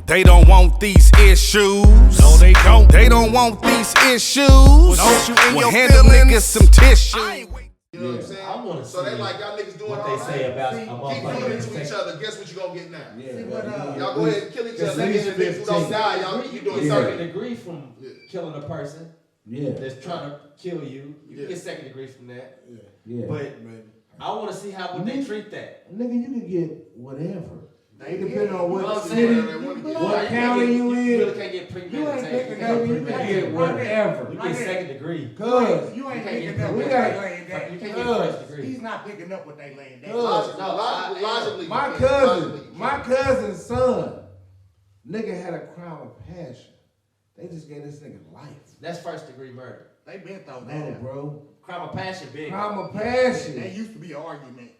They don't want these issues. No, they don't. They don't want these issues. Don't you in your hand them niggas some tissue. You know what I'm saying? I want to so they like, y'all niggas doing what all they say about keep doing it to each other. Guess what you gonna get now? Yeah. Y'all go ahead and kill each other. Niggas who don't die, y'all you doing second degree from killing a person. Yeah. That's trying to kill you. You get second degree from that. Yeah. But I want to see how would they treat that. Nigga, you can get whatever. It depends on what city, what county you in. You really can't get premeditated. You can get whatever. You get second degree. Cause you ain't picking up what they laying down. You can't get first degree. He's not picking up what they laying down. Logically, my cousin's son, nigga had a crime of passion. They just gave this nigga life. That's first degree murder. They been thrown down. No, bro. Crime of passion, big. Crime of passion. There used to be an argument.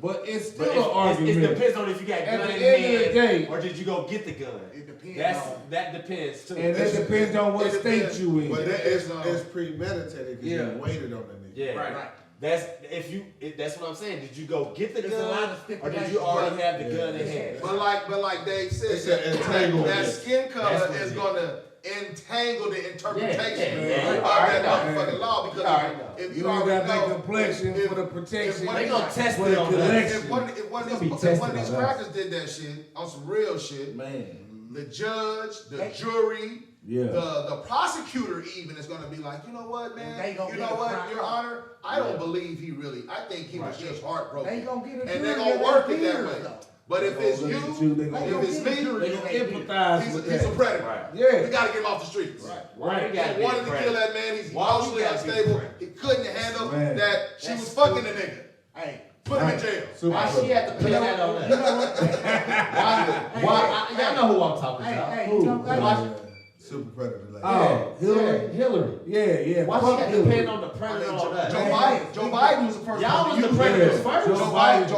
But it's still an argument. It depends on if you got gun in the hand or did you go get the gun. It depends. That depends too. And it depends on what state you in. But it's premeditated because you waited on the nigga. Yeah, right. That's what I'm saying. Did you go get the gun or did you already have the gun in hand? But like Dave said, that skin color is gonna entangle the interpretation of that motherfucking law because if you don't already got that know complexion for the protection, they gonna test it on that. If one of these crackers did that shit on some real shit, man, the judge, the jury, the prosecutor even is gonna be like, you know what, man, you know what, Your Honor, I don't believe he really. I think he was just heartbroken, and they're gonna work it that way. But if it's you, if it's me, they gonna empathize with he's a predator. Right. Yeah, we gotta get him off the streets. Right. He wanted to kill that man. He's emotionally unstable. He couldn't handle that she was fucking the nigga. Hey, put him in jail. Why she had to put that on that? Why? Y'all know who I'm talking about. Super predator. Hillary. Yeah. Why she got to depend on the predator on that? Joe Biden was the first. Y'all was the predators first. Joe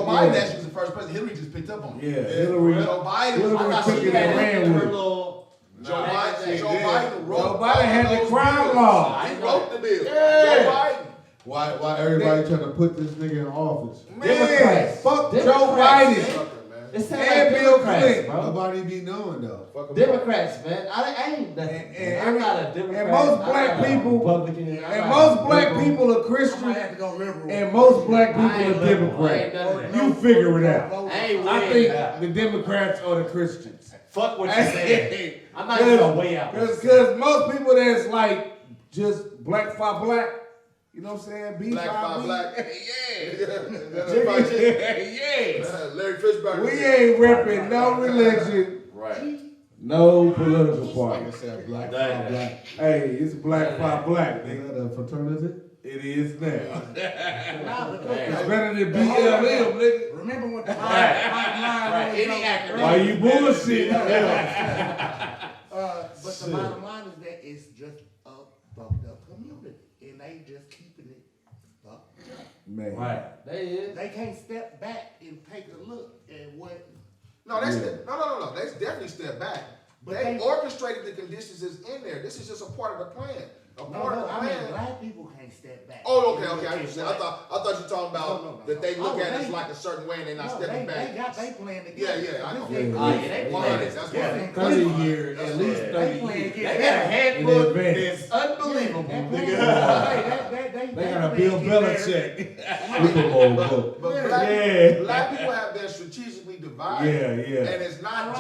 Biden actually was the first president. Hillary just picked up on it. Yeah, Hillary. Joe Biden. I thought she had her little. Joe Biden had the crime law. He wrote the bill. Joe Biden. Why everybody trying to put this nigga in office? Man, fuck Joe Biden. It sounds like Bill Clinton, bro. Nobody be knowing though. Democrats, man. I ain't nothing. I'm not a Democrat. And most black people are Christian. And most black people are Democrat. You figure it out. I think the Democrats are the Christians. Fuck what you saying. I'm not even gonna weigh out. Because most people that's like just black for black. You know what I'm saying? Black by black. Larry Fishburne. We ain't repping no religion. Right. No political party. Black. Hey, it's black by black, nigga. Is that a fraternity? It is now. It's better than BLM, nigga. Remember what the bottom line was? Why you bullshit? But the bottom line is that it's just a fucked up community. And they just keeping it fucked up. Man. Right. They can't step back and take a look at what. No, they definitely step back. But they orchestrated the conditions that's in there. This is just a part of the plan. I mean, black people can't step back. Oh, okay. I understand. I thought you were talking about that they look at it like a certain way and they're not stepping back. They plan together. Yeah, I know. They plan. That's why. 30 years, at least 30 years. They got a handbook that's unbelievable. They got a Bill Belichick. But black people have been strategically divided. And it's not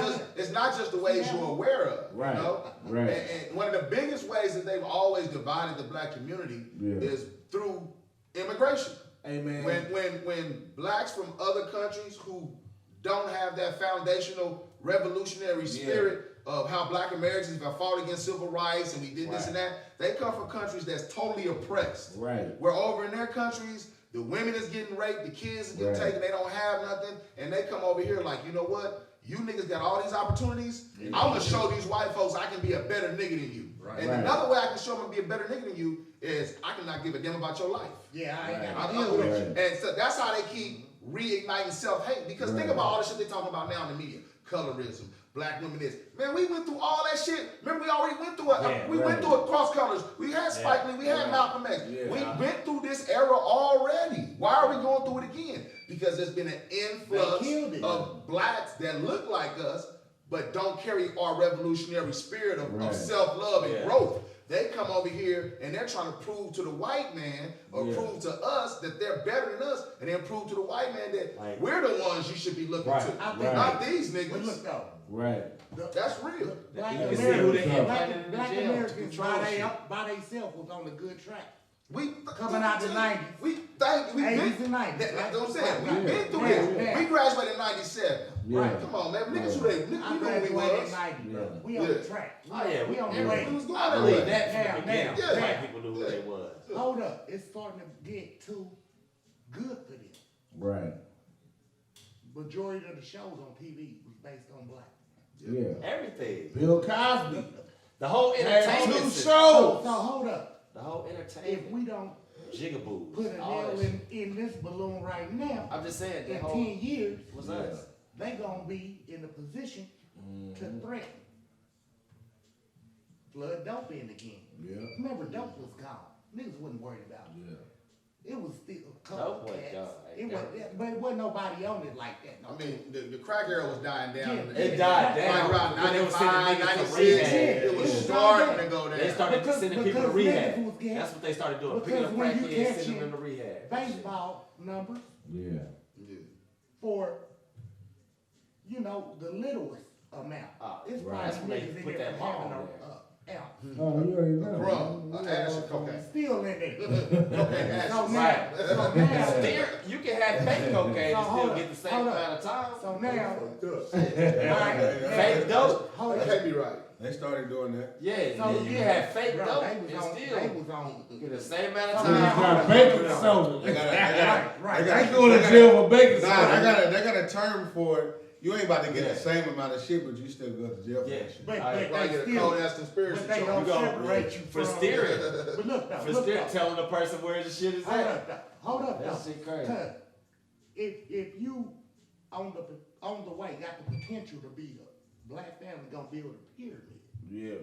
just the ways you're aware of. Right. You know? Right. And one of the biggest ways that they've always divided the black community is through immigration. Amen. When blacks from other countries who don't have that foundational revolutionary spirit of how black Americans have fought against civil rights and we did this and that, they come from countries that's totally oppressed. Right. Where over in their countries, the women is getting raped, the kids is getting taken, they don't have nothing, and they come over here like, you know what? You niggas got all these opportunities. I'm gonna show these white folks I can be a better nigga than you. And another way I can show them to be a better nigga than you is I cannot give a damn about your life. Yeah, I ain't got to deal with you. And so that's how they keep reigniting self-hate. Because think about all the shit they talking about now in the media. Colorism, black women this. Man, we went through all that shit. Remember, we already went through it. We went through it cross colors. We had Spike Lee. We had Malcolm X. We went through this era already. Why are we going through it again? Because there's been an influx of blacks that look like us, but don't carry our revolutionary spirit of self-love and growth. They come over here and they're trying to prove to the white man or prove to us that they're better than us, and then prove to the white man that we're the ones you should be looking to. Not these niggas. But look though. Right. That's real. Black You can see who they Americans, in black jail. Americans by themselves was on a good track. We Coming out the 90s. We think we 80s and 90s. That's what I'm saying. We've been through Yeah. this. Yeah. We graduated in 97. Yeah. Right. Come on, man. Niggas who they I we know who we graduated was. in 90, bro. Yeah. We on the track. Oh yeah, we on the We way. was going I that believe way. that from the beginning. Yeah. White people knew who they was. Hold up. It's starting to get too good for them. Right. Majority of the shows on TV was based on black. Yeah. Everything. Bill Cosby. The whole Had entertainment two system. shows. So hold up. The whole If entertainment. we don't Jigaboos. put a all nail that shit. in this balloon right now, I'm just saying, in that 10 whole years, was us. they gonna be in a position to threaten. Flood dope in again. Yeah. Remember, dope was gone. Niggas wasn't worried about it. Yeah. It was still a Dope couple wasn't cats. gone. It was, but it wasn't nobody on it like that. No. I mean, the crack era was dying down. Yeah. It died Like down. around When they were sending 95, niggas to 96, rehab. it was Yeah. starting to go down. They started Because- sending people to because rehab. niggas was getting- That's what they started doing. because Picking up when you crackheads, catch sending them it- to rehab. Baseball numbers Yeah. for, you know, the littlest amount. It's right. That's probably when they niggas in put there that having bomb a there. ounce. Oh, you already know. Crumb, ash and cocaine. Still in there. Cocaine So ash. now, Right. so now, Still, you can have fake cocaine So and hold still up, get the same hold up. amount of time. so now, Fake dope. hold That up. can't be right. They started doing that. Yeah, So you can yeah, have fake bro, dope they and was on, still they was on. get the same amount of So time. now- Got baking soda. They got Right. They go to jail for baking Nah, soda. they got a term for it. You ain't about to get the same amount of shit, but you still go to jail for Yeah. that shit. But Alright, Why they get a still, cold ass conspiracy but they charge? don't You go separate you for from. steering. But look though, For look still though. telling the person where the shit is Hold at. up though, hold up That though. shit crazy. 'Cause if you on the way got the potential to be a black family gonna build a pyramid, Yeah.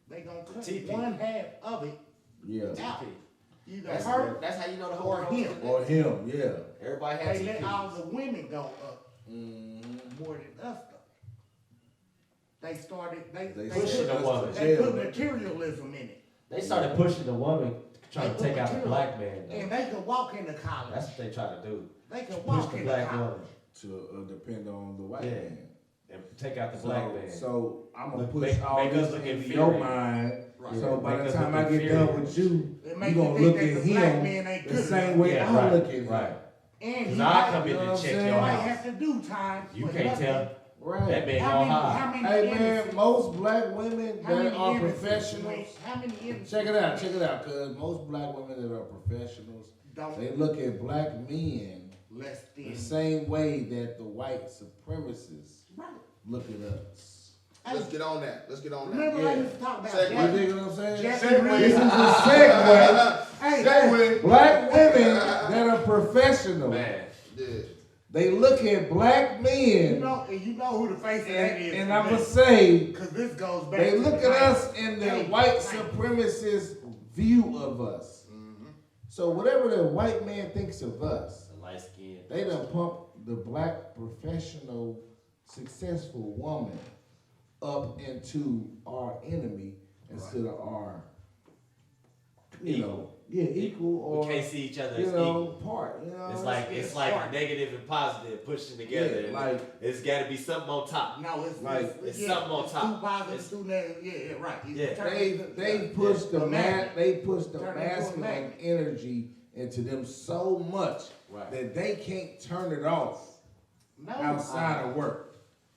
they gonna cut TP. one half of it Yeah. out. Either That's, her that's how you know the whole or world him. was Or him, yeah. Everybody had They let all TPs. the women go up more than us though. They started, they pushing the woman. They put materialism in it. They started pushing the woman, trying to take out the black man. And Though. they could walk into college. That's what they try to do. They could Push walk the into black college. woman To depend on the white Yeah. man. and take out the black man. So I'm gonna Look, push make- all make us this look into inferior. your mind. Right. So by Make the us time look I get inferior. done with you, It you makes gonna you think look that at the black man him ain't the good same enough. way Yeah, I right, look at him. right. And Cause he I might, come in You know and what check I'm your saying? might house. have to do time. You for can't nothing. tell. Right. That man How gonna many, hide. how many Hey man, innocent- most black women how many that are innocent professionals. went- How many innocent Check it out, cause most black women that are professionals, don't they look at black men less than. the same way that the white supremacists Right. look at us. Let's get on that. Let's get on that. Remember Yeah. I used to talk about Segue. You Jackie? dig what I'm saying? Jackie Segue. This is Reed. a segue. Hey, Segue. Black women that are professional, Man, Yeah. they look at black you men, know who the face of that is. and I'm gonna say, Because this goes back they to look the at us in the Hey, white hey. supremacist view of us. So whatever the white man thinks of us, the light skin. they done pump the black professional, successful woman up into our enemy instead of our, equal or We can't see each other you as know, equal. part. You know, It's like negative and positive pushing together. Yeah, and like- it's got to be something on top. No, it's Like, it's yeah, something on it's top. Two positives, It's- two negatives. Yeah, right. It's Yeah. turn- they push the magnet. they push the Turn into a masculine magnet. energy into them so much Right. that they can't turn it off No. outside of work.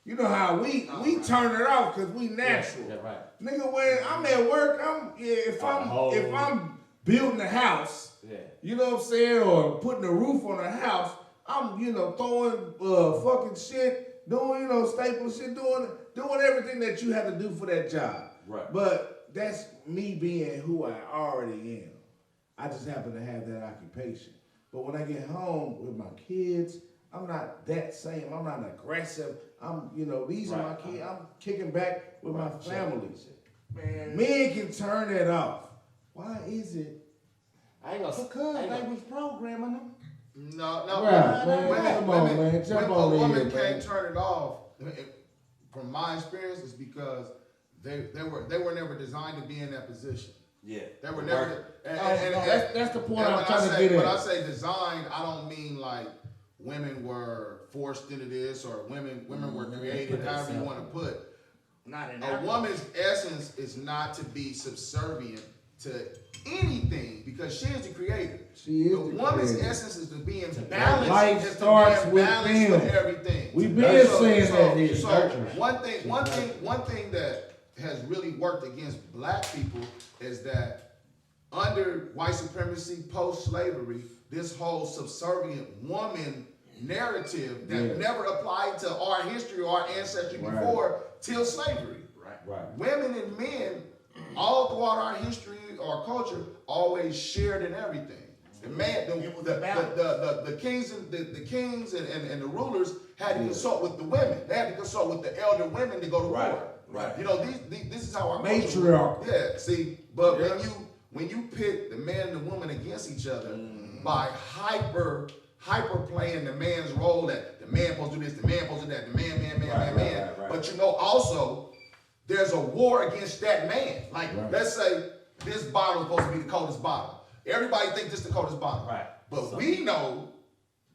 You know how we turn it off because we natural. Yeah, right. Nigga, when I'm at work, if I'm building a house, Yeah. you know what I'm saying, or putting a roof on a house, I'm throwing fucking shit, doing stapling shit, doing everything that you have to do for that job. Right. But that's me being who I already am. I just happen to have that occupation. But when I get home with my kids, I'm not that same. I'm not aggressive. These are my kids. I'm kicking back with my families. Man, Men can turn that off. Why is it? I ain't gonna. because I ain't they gonna- was programming them. No, Right, man. Come on, man. Jump when on a in woman here, can't man. turn it off, from my experience, is because they were never designed to be in that position. Yeah. They were never. That's the point I'm trying to get at. When I say designed, I don't mean like women were forced into this or women were created, however you want to put. A woman's essence is not to be subservient to anything because she is the creator. She is the woman's creator. Essence is to be in balance. Life starts with them. With everything. We've been saying that here. So one thing that has really worked against black people is that under white supremacy, post-slavery, this whole subservient woman narrative that never applied to our history or our ancestry before till slavery. Right. Women and men, all throughout our history or culture, always shared in everything. The man, the kings and the rulers had to consult with the women. They had to consult with the elder women to go to war. Right. You know, this is how our matriarch. Yeah. See, but when you pit the man and the woman against each other by hyper playing the man's role, that the man supposed to do this, the man supposed to do that, the man. But you know, also there's a war against that man. Like let's say this bottle is supposed to be the coldest bottle. Everybody thinks this is the coldest bottle. Right. But we know,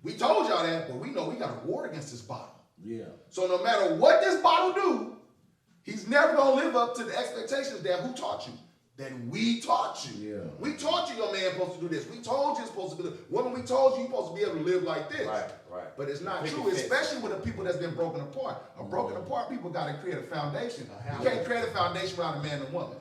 we told y'all that, but we know we got a war against this bottle. Yeah. So no matter what this bottle do, he's never gonna live up to the expectations that who taught you? That we taught you. Yeah. We taught you your man supposed to do this. We told you it's supposed to be woman, we told you you're supposed to be able to live like this. Right. But it's not true, especially with the people that's been broken apart. A broken apart people gotta create a foundation. You can't create a foundation without a man and woman.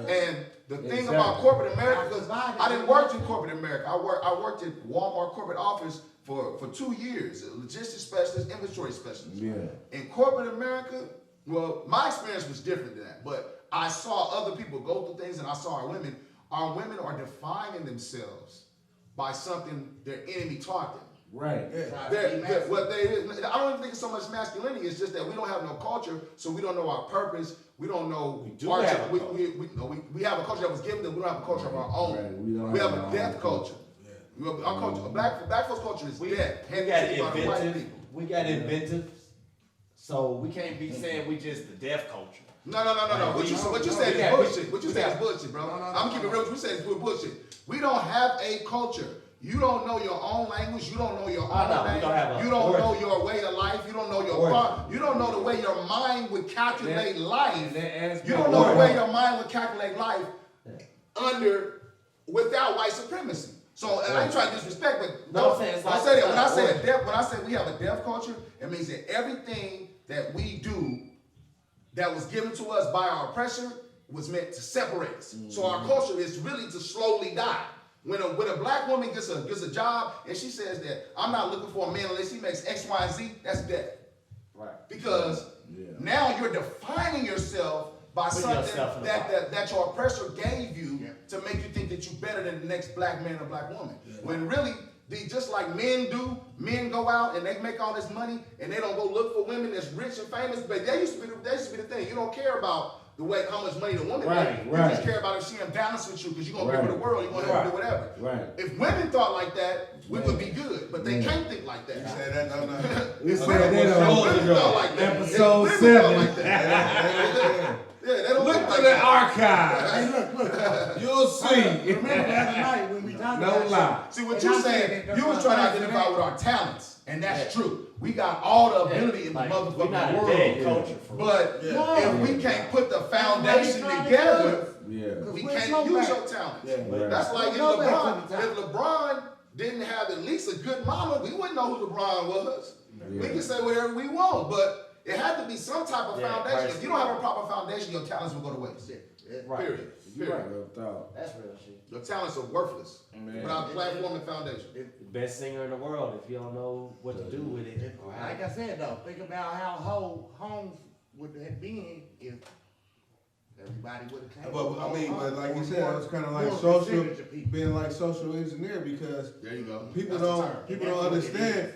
And the thing about corporate America, because I didn't work in corporate America. I worked at Walmart corporate office for 2 years, a logistics specialist, inventory specialist. Yeah. In corporate America, well, my experience was different than that, but I saw other people go through things, and I saw our women are defining themselves by something their enemy taught them. Right. Yeah. What they I don't even think it's so much masculinity. It's just that we don't have no culture, so we don't know our purpose. We don't know. We have a culture that was given them. We don't have a culture of our own. Right. We have a death culture. Yeah. Our culture, black folks' culture is death. We got inventive. So we can't be saying we just the deaf culture. No. What you said is bullshit. What you said is bullshit, bro. I'm gonna keep it real. What you said is bullshit. We don't have a culture. You don't know your own language. You don't know your own name. You don't know your way of life. You don't know your thought. You don't know the way your mind would calculate life. You don't know the way your mind would calculate life without white supremacy. So, and I ain't trying to disrespect, but when I say we have a deaf culture, it means that everything that we do that was given to us by our oppressor was meant to separate us. So our culture is really to slowly die. When a black woman gets a job and she says that I'm not looking for a man unless he makes X, Y, and Z, that's death. Right. Because now you're defining yourself by something that your oppressor gave you to make you think that you're better than the next black man or black woman. When really, just like men do, men go out and they make all this money and they don't go look for women that's rich and famous. But that used to be the thing. You don't care about the way how much money the woman makes. You just care about if she in balance with you because you're gonna give her the world. You're gonna do whatever. Right. If women thought like that, we would be good. But they can't think like that. You said that? No. We said that thought like that. Episode 7. Like that. Yeah, they don't look like to the archive. Hey, look. You'll see. Remember the other night when we talked about lie. See what you saying? You was trying to identify with our talents, and that's true. We got all the ability in the motherfucking world. But if we can't put the foundation together, we can't use your talents. That's like if LeBron didn't have at least a good mama, we wouldn't know who LeBron was. We can say whatever we want, but it had to be some type of foundation. If you don't have a proper foundation, your talents will go to waste. Period. That's real shit. Your talents are worthless without a platform and foundation. The best singer in the world if you don't know what to do with it. Like I said though, think about how homes would have been if everybody would have came. But like you said, it's kind of like being like social engineer because there you go. People don't understand.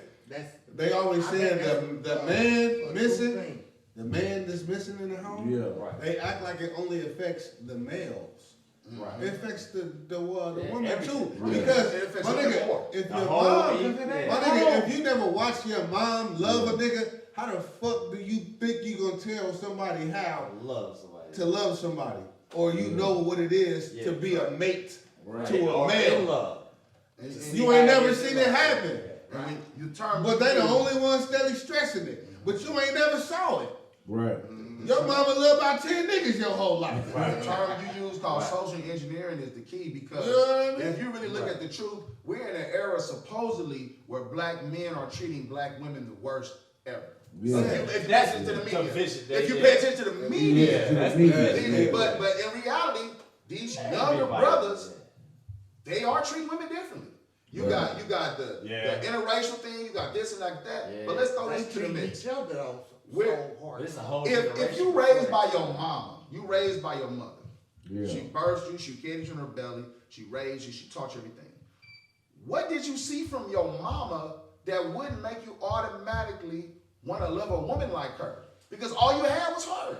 They always said the man missing, the man that's missing in the home. Yeah, right. They act like it only affects the males. Right. It affects the woman too. Because my nigga, if you never watch your mom love a nigga, how the fuck do you think you gonna tell somebody how to love somebody, or you know what it is to be a mate to a man? You ain't never seen it happen. Right. But they the only ones steadily stressing it. But you ain't never saw it. Right. Your mama lived about 10 niggas your whole life. The term you use called social engineering is the key, because if you really look at the truth, we're in an era supposedly where black men are treating black women the worst ever. Yeah. So if you pay attention to the media, if you pay attention to the media, but in reality, these younger brothers, they are treating women differently. You got the interracial thing, you got this and like that. Yeah. But let's throw this to the mix. If you raised by your mama, you raised by your mother. Yeah. She birthed you, she carried you in her belly, she raised you, she taught you everything. What did you see from your mama that wouldn't make you automatically want to love a woman like her? Because all you had was her.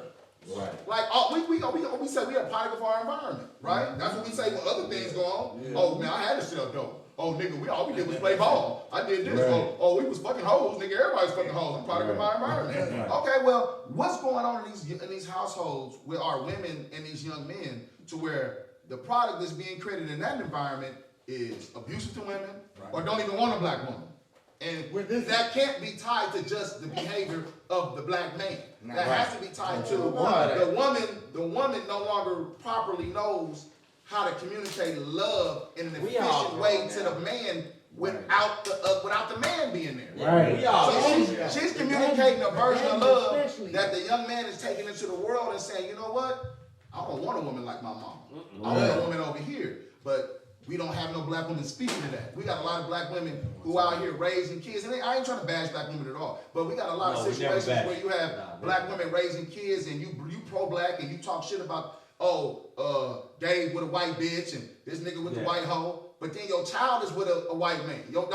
Right. Like we say we are a product of our environment, right? Mm-hmm. That's what we say when other things go on. Yeah. Oh man, I had to sell dope. Oh nigga, all we did was play ball. I did this. Right. Oh, we was fucking hoes, nigga. Everybody's fucking hoes. I'm product of my environment. Right. Okay, well, what's going on in these households with our women and these young men to where the product that's being created in that environment is abusive to women or don't even want a black woman? And that can't be tied to just the behavior of the black man. That has to be tied to the woman no longer properly knows how to communicate love in an efficient way to the man without the man being there. Right. So she's communicating a version of love that the young man is taking into the world and saying, you know what? I don't want a woman like my mom. I want a woman over here. But we don't have no black women speaking to that. We got a lot of black women who out here raising kids, and I ain't trying to bash black women at all, but we got a lot of situations where you have black women raising kids, and you pro-black, and you talk shit about, Dave with a white bitch, and this nigga with the white hoe, but then your child is with a white man. Your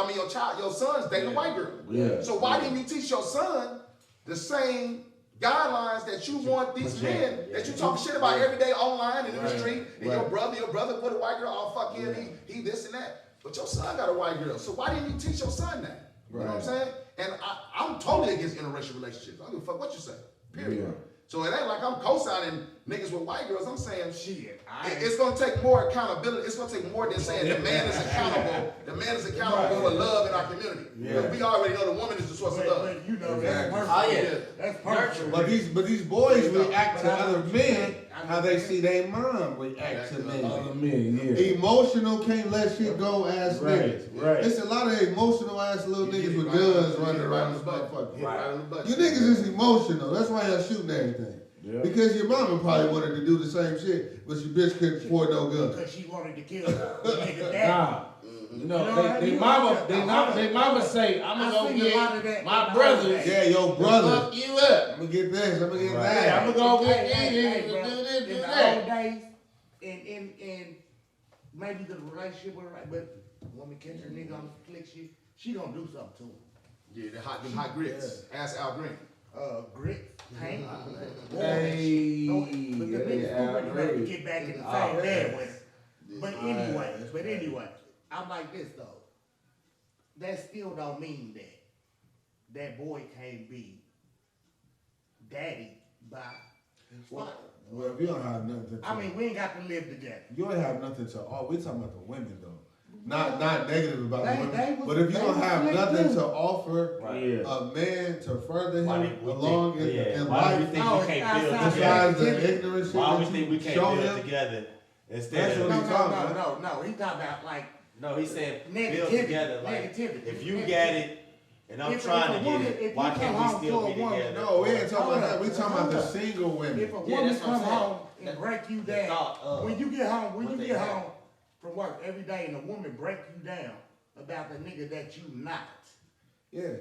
son's dating a white girl. Yeah. So why didn't you teach your son the same guidelines that you want these men that you talk shit about every day online and in the street, and your brother with a white girl, oh fuck him, he this and that. But your son got a white girl, so why didn't you teach your son that? You know what I'm saying? And I'm totally against interracial relationships. I don't give a fuck what you say. Period. Yeah. So it ain't like I'm co-signing niggas with white girls. I'm saying shit. It's gonna take more accountability. It's gonna take more than saying the man is accountable. The man is accountable for love in our community. Because we already know the woman is the source of love. But you know that's perfect. That's perfect. But these boys react to other men how they see their mom react to men. Other men, Emotional, can't let shit go ass niggas. Right. It's a lot of emotional ass little niggas with guns running around this motherfucker. You niggas is emotional. That's why y'all shooting everything. Yeah. Because your mama probably wanted to do the same shit, but your bitch couldn't afford no gun. Because she wanted to kill her. Nah. You know, they mama say, I'm gonna go get my brothers. Yeah, your brother. Fuck you up. I'm gonna get this, I'm gonna get that. I'm gonna go get this, do this, do that. In the old days, and maybe the relationship was right, but the woman catch her nigga on the flick shit, she gonna do something to him. Yeah, the hot grits. Ask Al Green. Grits, paint, Hey, but the niggas stupid enough to get back in the same bed with. But anyway, I'm like this though. That still don't mean that boy can't be daddy by his father. Well, if you don't have nothing to we ain't got to live together. You don't have nothing to we talking about the women though. Not negative about the women. But if you don't have nothing to offer a man to further him along in why do you think we can't build together? Why we think we can't build together? Instead of no, he talking about like he said build together. Like if you get it and I'm trying to get it, why can't we still be together? No, we ain't talking about that. We talking about the single women. If a woman come home and break you down, when you get home from work every day and a woman break you down about the nigga that you not. Yeah.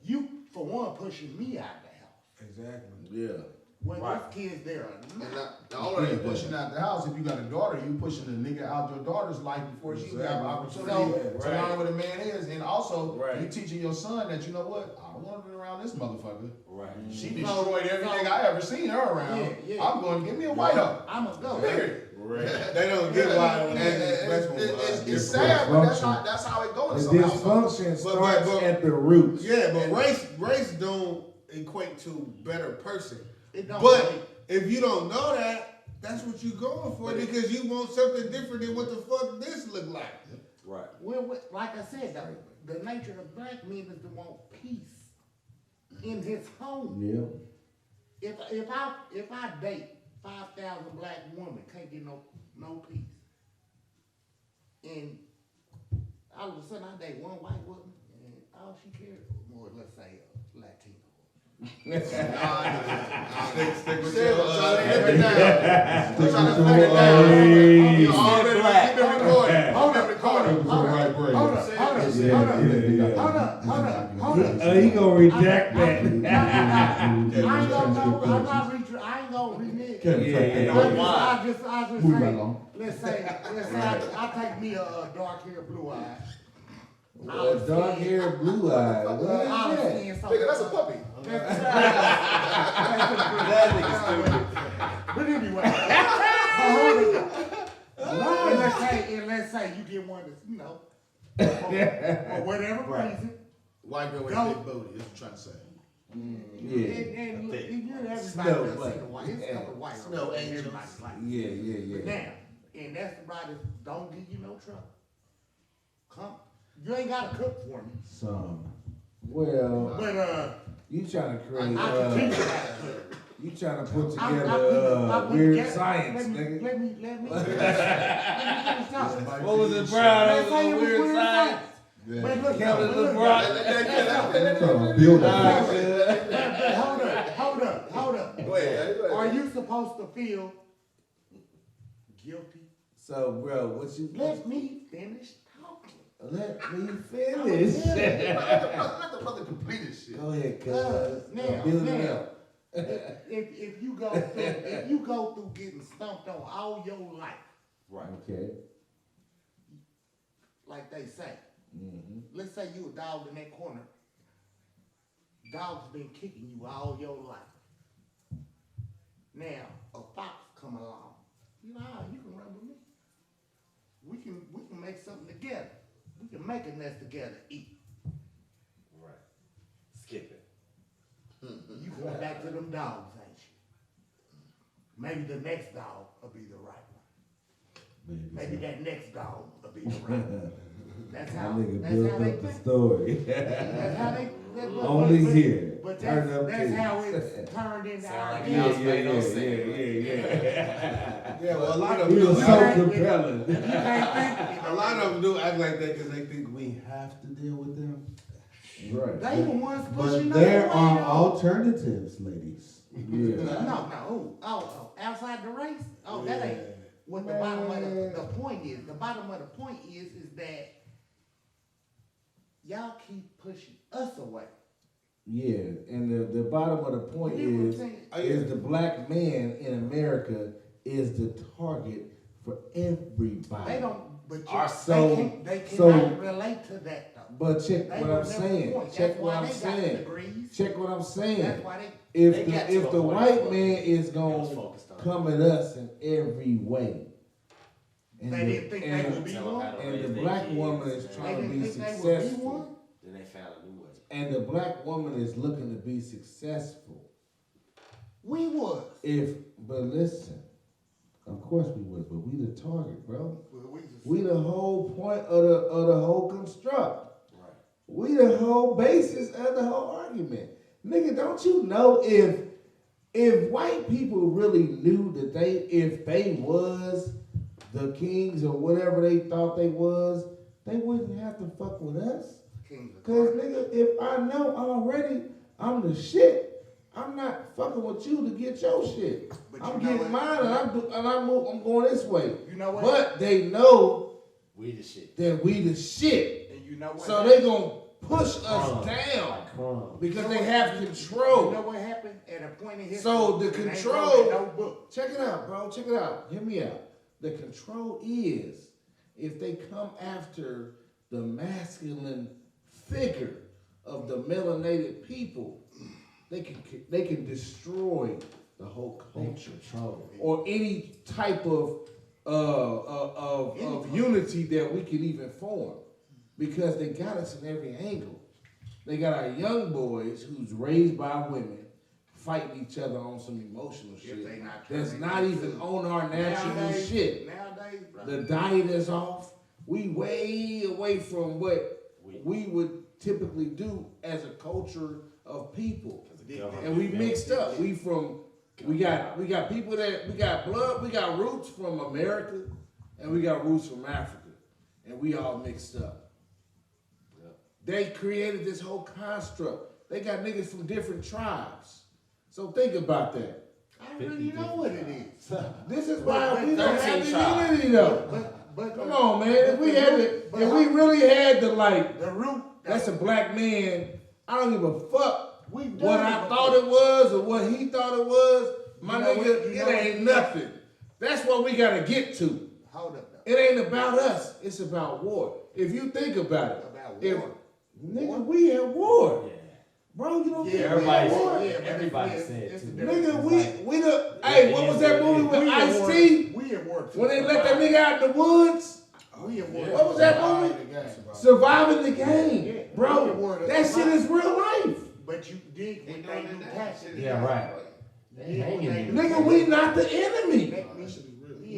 You, for one, pushing me out the house. Exactly. Yeah. When those kids there are not. The only you pushing out the house, if you got a daughter, you pushing the nigga out your daughter's life before she have an opportunity to learn what a man is. And also, you teaching your son that, you know what, I don't want to be around this motherfucker. Right. She destroyed every nigga I ever seen her around. I'm going to give me a white hoe. I'm a go. Period. right? They don't get why it's sad, but that's how it goes. The dysfunction starts at the roots. Yeah, but race don't equate to better person. It don't. But if you don't know that, that's what you're going for because you want something different than what the fuck this look like. Right. Well, like I said, the nature of black men is to want peace in his home. Yeah. If I date 5,000 black women, can't get no peace, and all of a sudden I date one white woman, and all she cares more, let's say, Latino. Stick with Shit, your flip it down. We're trying to flip it down. You already been recording. Hold up. He gonna reject that. I ain't gonna renege. I just say, let's say I take me a dark hair, blue eye. Dark hair, blue eyes. Nigga, that's a puppy. That nigga stupid. But anyway, and let's say you get one that's, for whatever reason. White girl with a big booty, that's what I'm trying to say. And everybody does see the white. It's a couple of white. Snow angels. Everybody's like, Yeah. but now, and that's the right, don't give you no trouble. Come, you ain't gotta cook for me. Well, But you trying to create, I can teach you how to cook. you trying to put I together put weird together- science, let nigga. me finish talking. What was it, Brown? Let's say it was weird science. Yeah. But look, Kelly look, LeBron. Build hold up. Go ahead. Are you supposed to feel guilty? So, bro, what you? Let me finish talking. Let me finish. Let the brother complete his shit. Go ahead, cuz. Now, Build it up. if you go through getting stumped on all your life, Right. Okay. like they say, Mm-hmm. let's say you a dog in that corner. Dog's been kicking you all your life. Now a fox come along. You can run with me. We can make something together. We can make a nest together, eat. Right. Skip it. You going back to them dogs, ain't you? Maybe the next dog will be the right one. Maybe that next dog will be the right one. That's how they built the think. story. That's how they Only here. But Turn up that's to how it's turned into our Yeah, well, a lot of We them were do. so compelling. A lot of them do act like that because they think we have to deal with them. Right. They the ones pushing But there us are away, though. alternatives, ladies. Yeah. No. Oh, outside the race? Oh, that ain't what the bottom of the point is. The bottom of the point is that y'all keep pushing us away. Yeah, and the bottom of the point is the black man in America is the target for everybody. They don't, but they cannot so- relate to that though. But check They what will I'm never saying. point. Check That's what why I'm they got saying. degrees. Check what I'm saying. That's why they If They got the to a white point. man is was gonna focused on come at us in every way, and They didn't think they would be Tell them one. how to and raise the their black kids, woman is man. trying They to didn't be think they would be successful. one. Then they found a new way. And the black woman is looking to be successful. We was. But listen, of course we was, but we the target, bro. Well, we just- We the whole point of the whole construct. Right. We the whole basis of the whole argument. Nigga, don't you know if white people really knew that if they was the kings or whatever they thought they was, they wouldn't have to fuck with us. Cause nigga, if I know already I'm the shit, I'm not fucking with you to get your shit. But I'm you know getting what? mine I'm going this way. You know what? But they know We the shit. that we the shit. And you know what? So they gonna push us down because they have control. You know what happened at a point in history? So the and they control, wrote in no book. check it out, bro. Check it out. Hear me out. The control is if they come after the masculine figure of the melanated people, they can destroy the whole culture or any type of of unity that we can even form, because they got us in every angle. They got our young boys who's raised by women fighting each other on some emotional shit that's not even on our national shit. Nowadays, bro. The diet is off. We way away from what we would typically do as a culture of people, and we mixed up. We got people that we got blood. We got roots from America, and we got roots from Africa, and we all mixed up. They created this whole construct. They got niggas from different tribes. So think about that. I don't really know what it is. This is why we don't have the unity though. But come on, man. If we really had the root, that's a black man. I don't give a fuck what I thought it was or what he thought it was. My nigga, it ain't nothing. That's what we gotta get to. Hold up. It ain't about us. It's about war. If you think about it, nigga, we at war. Yeah. Bro, you don't think everybody said it too. Nigga, we the hey, what was that movie with Ice-T? We at war. When they let that nigga out in the woods? We at war. What was that movie? Surviving the game. Bro, that shit is real life. But you dig when they do passion. Yeah, right. Nigga, we not the enemy.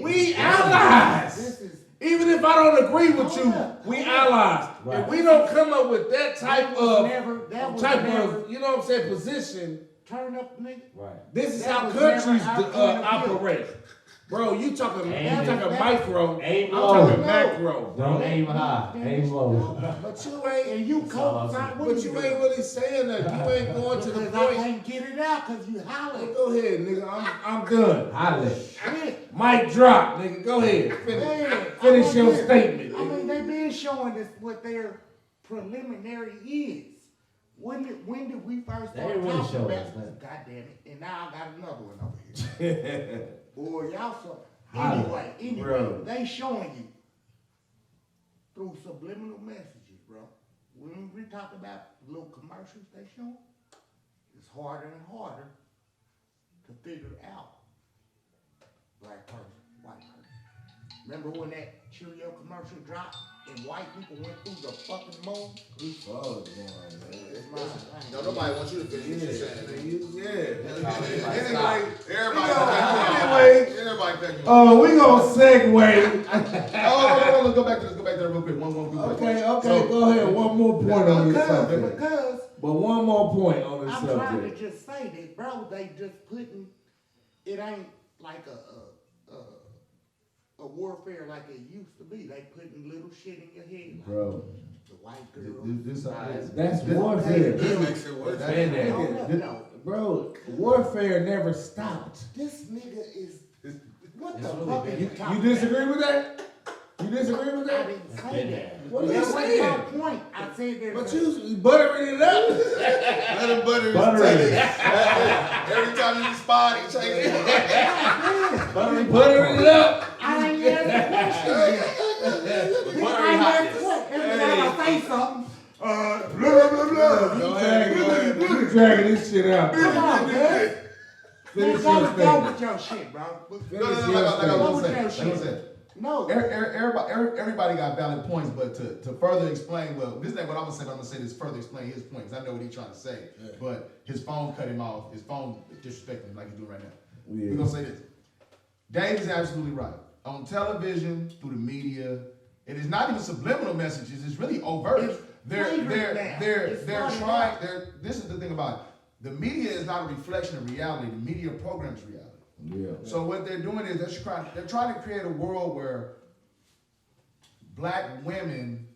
We allies. Even if I don't agree with you, we allies. Right. If we don't come up with that type of, you know what I'm saying, position. Turn up, nigga. Right. This is how countries operate. Bro, you talking micro, I'm talking macro. Don't aim high, aim low. But you ain't, and you but you ain't really saying that. You ain't going to the point. I can't get it out because you hollering. Go ahead, nigga. I'm done. Holler. Mic drop, nigga. Go ahead. Finish your statement. I mean, they been showing us what their preliminary is. When did we first start talking about this? God damn it. And now I got another one over here. Boy, y'all so. Anyway, they showing you through subliminal messages, bro. When we talk about little commercials they show, it's harder and harder to figure out black person, white person. Remember when that Cheerio commercial dropped and white people went through the fucking moon? No, nobody wants you to finish what you're saying. Everybody cut you. Oh, we gonna segue. Let's go back to that real quick. One. Okay, go ahead. One more point on this subject. But one more point on this subject. I'm trying to just say that, bro. They just putting it ain't like a warfare like it used to be. They putting little shit in your head. Like bro. The white girl. That's warfare. This makes it worse. Bro, warfare never stopped. This nigga is. What the fuck are you talking about? You disagree with that? You disagree with that? I didn't say that. What are you saying? That's my point. I said that. But you buttering it up. Let him butter it. Every time you spot, he changes it. Buttering it up. I ain't asked the question. I ain't asked the question. Every time I say something, blah, blah, blah. You dragging this shit out. Come on, man. Finish your statement. Go with your shit, bro. No. Everybody got valid points, but to further explain, well, this ain't what I'm gonna say, but I'm gonna say this further explain his point, because I know what he's trying to say. Yeah. But his phone cut him off. His phone disrespected him like he's doing right now. Yeah. We're gonna say this. Dave is absolutely right. On television, through the media, it is not even subliminal messages, it's really overt. They're trying, this is the thing about it. The media is not a reflection of reality. The media programs reality. Yeah. So what they're doing is they're trying to create a world where black women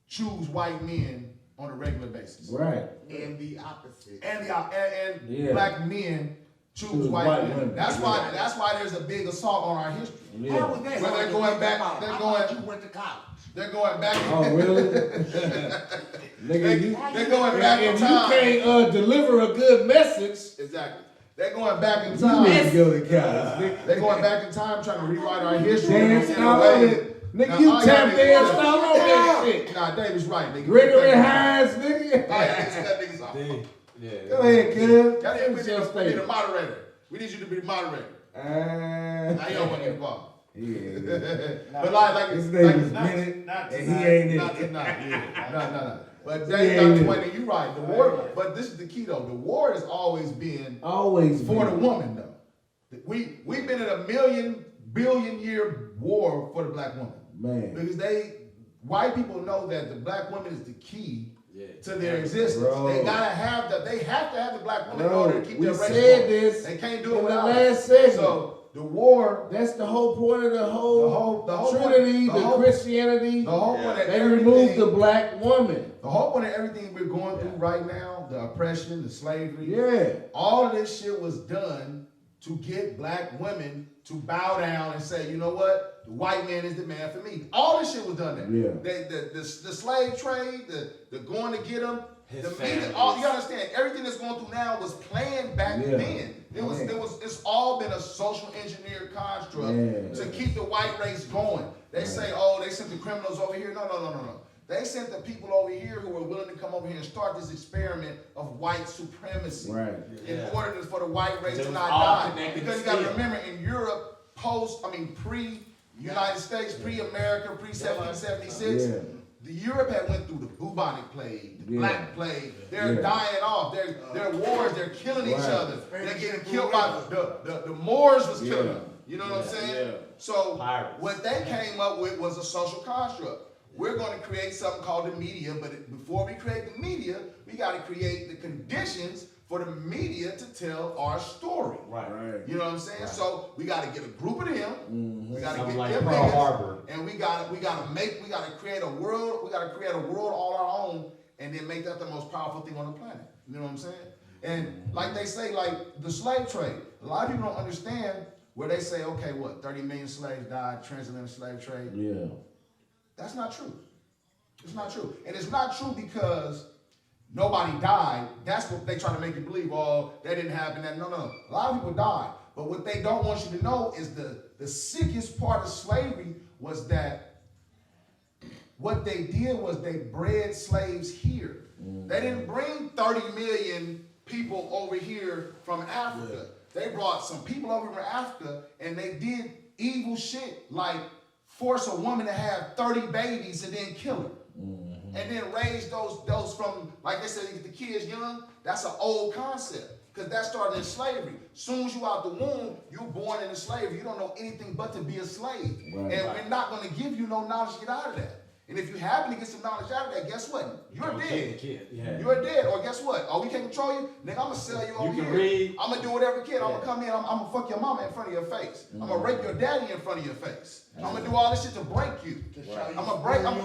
choose white men on a regular basis. Right. And the opposite. And black men choose white women. That's why there's a big assault on our history. Yeah. How was that? Where they're going back. You went to college. They're going back. Oh, really? They're going back in time. If you can't deliver a good message. Exactly. They're going back in time. They're going back in time trying to rewrite our history. Danced all on it. Nigga, you tap danced all on that shit. Nah, David's right, nigga. Gregory Hines, nigga. Yeah. Go ahead, kid. We need a moderator. We need you to be the moderator. Now you don't want to get involved. But like his name is Minute, and he ain't in not it. tonight. No. But they got 20. You right. The war, but this is the key though. The war has always been for the woman though. We've been in a billion year war for the black woman. Man, because white people know that the black woman is the key to their existence. Bro. They have to have the black woman in order to keep their race we said going. this. They can't do it in without the last segment. So the war. That's the whole point of the whole Trinity, Trinity, the Christianity. The whole point of they removed everything. the black woman. The whole point of everything we're going through right now, the oppression, the slavery, all of this shit was done to get black women to bow down and say, you know what, the white man is the man for me. All this shit was done there. The slave trade, the going to get them, the media, all you understand, everything that's going through now was planned back then. It's all been a social engineered construct to keep the white race going. They say, oh, they sent the criminals over here. No. They sent the people over here who were willing to come over here and start this experiment of white supremacy in order for the white race to not die. Because you got to remember, in Europe, pre-United States, pre-America, pre-1776, the Europe had went through the bubonic plague, the black plague. They're dying off. They're wars. They're killing each other. They're getting killed by the Moors was killing them. You know what I'm saying? So what they came up with was a social construct. We're going to create something called the media, but before we create the media, we got to create the conditions for the media to tell our story. Right. You know what I'm saying? Right. So we got to get a group of them. We got to get them niggas, and we got to create a world. We got to create a world all our own, and then make that the most powerful thing on the planet. You know what I'm saying? And like they say, like the slave trade. A lot of people don't understand where they say, okay, 30 million slaves died, transatlantic slave trade. Yeah. That's not true. It's not true. And it's not true because nobody died. That's what they try to make you believe. Oh, that didn't happen. No. A lot of people died. But what they don't want you to know is the sickest part of slavery was that what they did was they bred slaves here. They didn't bring 30 million people over here from Africa. They brought some people over from Africa and they did evil shit like force a woman to have 30 babies and then kill her. And then raise those from, like they said, the kids young. That's an old concept because that started in slavery. Soon as you out the womb, you're born into slavery. You don't know anything but to be a slave. We're not going to give you no knowledge to get out of that. And if you happen to get some knowledge out of that, guess what? You're dead. You're dead. Or guess what? Oh, we can't control you? Nigga, I'm going to sell you over here. I'm going to do whatever kid. I'm going to come in. I'm going to fuck your mama in front of your face. I'm going to rape your daddy in front of your face. I'm going to do all this shit to break you. I'm going to break. I'm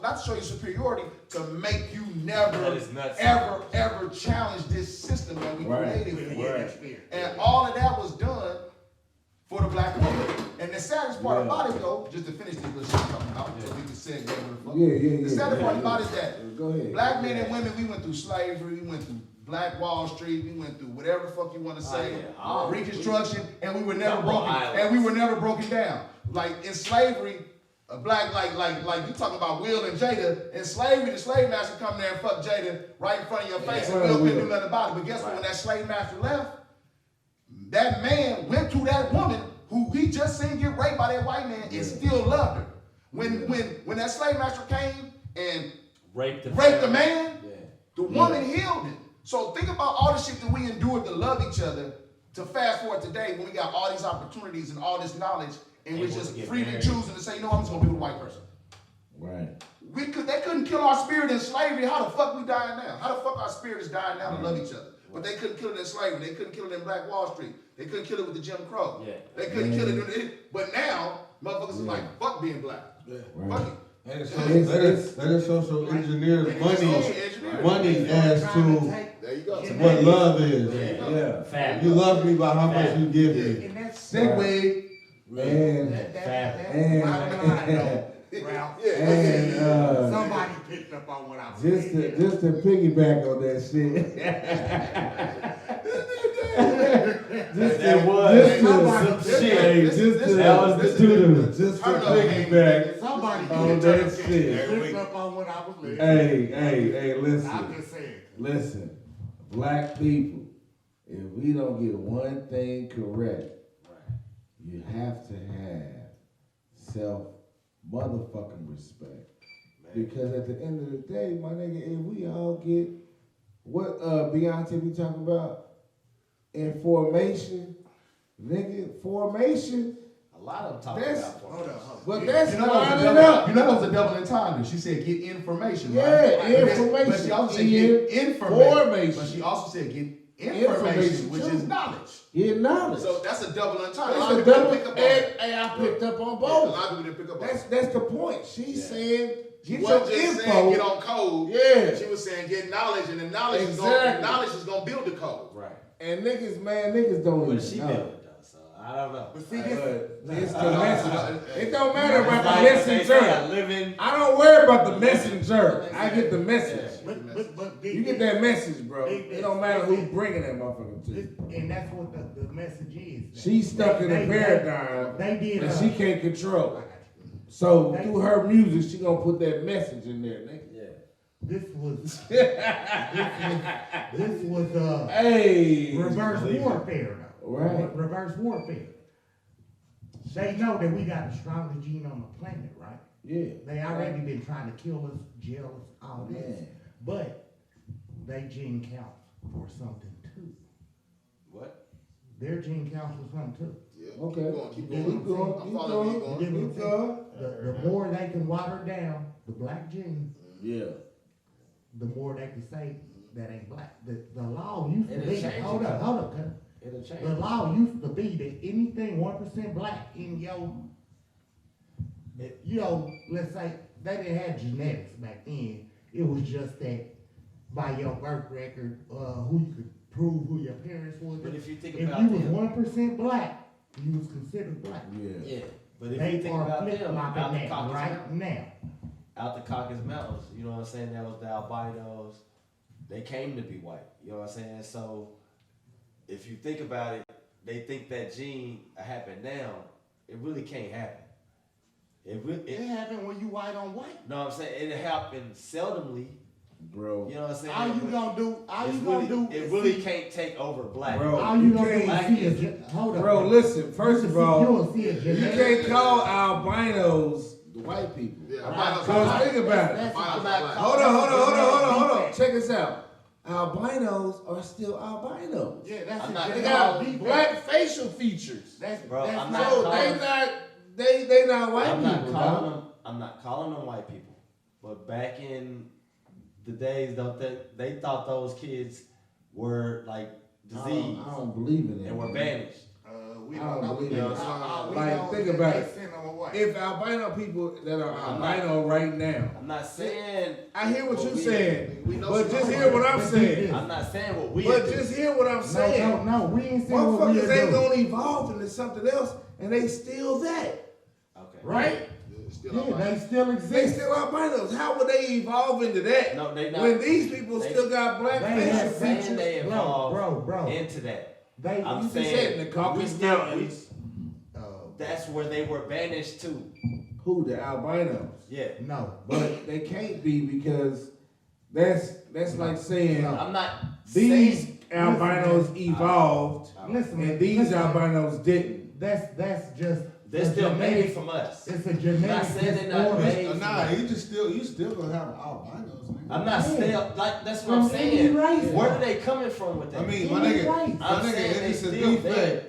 not to show you superiority, to make you never, ever challenge this system that we created. And all of that was done for the black woman. And the saddest part about it, though, just to finish this little shit I'm talking about, so we can say the saddest part about it is that black men and women, we went through slavery, we went through Black Wall Street, we went through whatever the fuck you want to say, Reconstruction, and we were never broken, and we were never broken down. Like in slavery, a black like you talking about Will and Jada. In slavery, the slave master come there and fuck Jada right in front of your face, and Will couldn't do nothing about it. But guess what? When that slave master left, that man went to that woman who he just seen get raped by that white man and still loved her. When that slave master came and raped the man, the woman healed him. So think about all the shit that we endured to love each other, to fast forward today when we got all these opportunities and all this knowledge and we're just freely choosing to say, you know, I'm just gonna be with a white person. They couldn't kill our spirit in slavery. How the fuck we dying now? How the fuck our spirit is dying now to love each other? But they couldn't kill it in slavery. They couldn't kill it in Black Wall Street. They couldn't kill it with the Jim Crow. They couldn't kill it. But now, motherfuckers is like, fuck being black. Fuck it. That is social engineered money as to what love is. You love me by how much you give me. And that's Segway. somebody picked up on what I was saying. Just to piggyback on that shit. That was some shit. Just to piggyback somebody on that shit. picked up on what I was listening. Hey, listen. I'm just saying. Listen, black people, if we don't get one thing correct, you have to have self-motherfucking respect. Man. Because at the end of the day, my nigga, if we all get what Beyonce be talking about in formation, nigga, formation. A lot of them talk about formation. But that's not enough. You know that was a double entendre. She said get information, yeah, right? information. But she also said get information. But she also said get information, which is knowledge. Get knowledge. So that's a double entendre. That's a double. Hey, I picked up on both. Yeah, a lot of people didn't pick up on both. That's the point. She's saying get your just info. Saying get on code. Yeah. She was saying get knowledge, and the knowledge is gonna build the code. Right. And niggas don't even she know. built it though, so I don't know. But see, it's the message. It don't matter about the messenger. I don't worry about the messenger. I get the message. But you get that message, bro. It don't matter who's bringing that motherfucker to you. And that's what the message is. She's stuck in a paradigm that she can't control. I So through her music, she gonna put that message in there, nigga. Yeah. This was reverse warfare though. Right. Reverse warfare. They know that we got the strongest gene on the planet, right? Yeah. They already been trying to kill us, jail us, all this. But they gene counts for something too. What? Their gene counts for something too. Yeah. Okay. Keep going. The more they can water down the black gene, the more they can say that ain't black. The law used to be. Hold up, cuz. It'll change. The law used to be that anything 1% black in let's say they didn't have genetics back then. It was just that by your birth record, who you could prove who your parents was. But if you think if about you was 1% black, you was considered black. Yeah. But if they you think about them, out the Caucasus right now. Out the Caucasus Mountains, you know what I'm saying? That was the albinos. They came to be white. You know what I'm saying? So if you think about it, they think that gene happened now. It really can't happen. It happened when you white on white. No, I'm saying it happened seldomly. Bro. You know what I'm saying? All you gonna do it really can't take over black. Bro, all you gonna do is see hold up. Bro, listen, first of all, you can't call albinos the white people. Yeah, because think about it. Hold on. Check this out. Albinos are still albinos. Yeah, they got black facial features. They not white people. I'm not calling them white people. But back in the days, they thought those kids were like diseased. I don't believe in it. And were banished. I don't believe in it. Like, think about it. If albino people that are albino right now, I'm not saying. I hear what you're saying, but just hear what I'm saying. I'm not saying what we. But just hear what I'm saying. No, we ain't saying what we motherfuckers ain't gonna evolve into something else, and they still that. Okay. Right? They still exist. They still albinos. How would they evolve into that? No, they not. When these people still got black facial features. They evolved bro. into that. I'm saying the Caucasus Mountains. That's where they were banished to. Who, the albinos? Yeah. No. But they can't be because that's like saying I'm not these saying, albinos evolved and these albinos didn't. That's just they're still made from us. It's a genetic. I'm not saying they're not made. Nah, you still gonna have albinos. Man. I'm not still like that's what I'm saying. Where are they coming from with that? I mean, my nigga, it's a defect.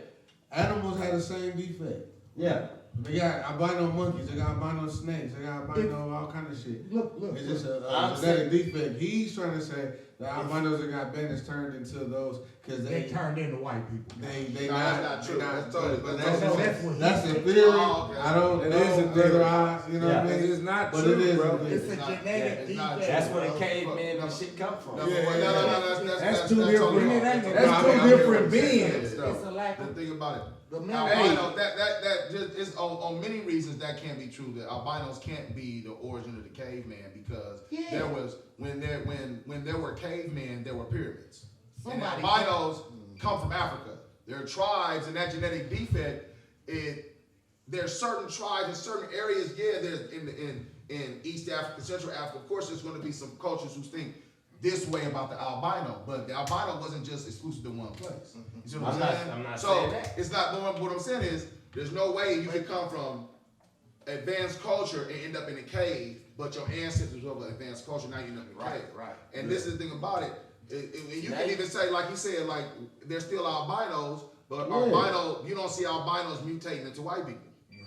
Animals have the same defect. Yeah. They got albino monkeys, they got albino snakes, they got albino all kind of shit. Look. It's just a genetic defect. He's trying to say the albinos that got banished turned into those because they turned into white people. They not true. That's totally. That's a theory. I don't. It is a theory. You know what I mean? It's not but true, it is. bro. It's a genetic defect. That's where the cavemen and shit come from. That's two different beings. It's a lack of. Think about it. Albino, that just is on many reasons that can't be true. That albinos can't be the origin of the caveman because there was when there were cavemen, there were pyramids. And albinos come from Africa. There are tribes, and that genetic defect, there's certain tribes in certain areas. Yeah, there's in East Africa, Central Africa. Of course, there's going to be some cultures who think this way about the albino, but the albino wasn't just exclusive to one place. You see what I'm saying? I'm not so saying that. It's not. What I'm saying is There's no way you can come from advanced culture and end up in a cave, but your ancestors were of advanced culture, now you end up in a cave. Right. And this is the thing about it. You can even say, like he said, like they're still albinos, but albino, you don't see albinos mutating into white people.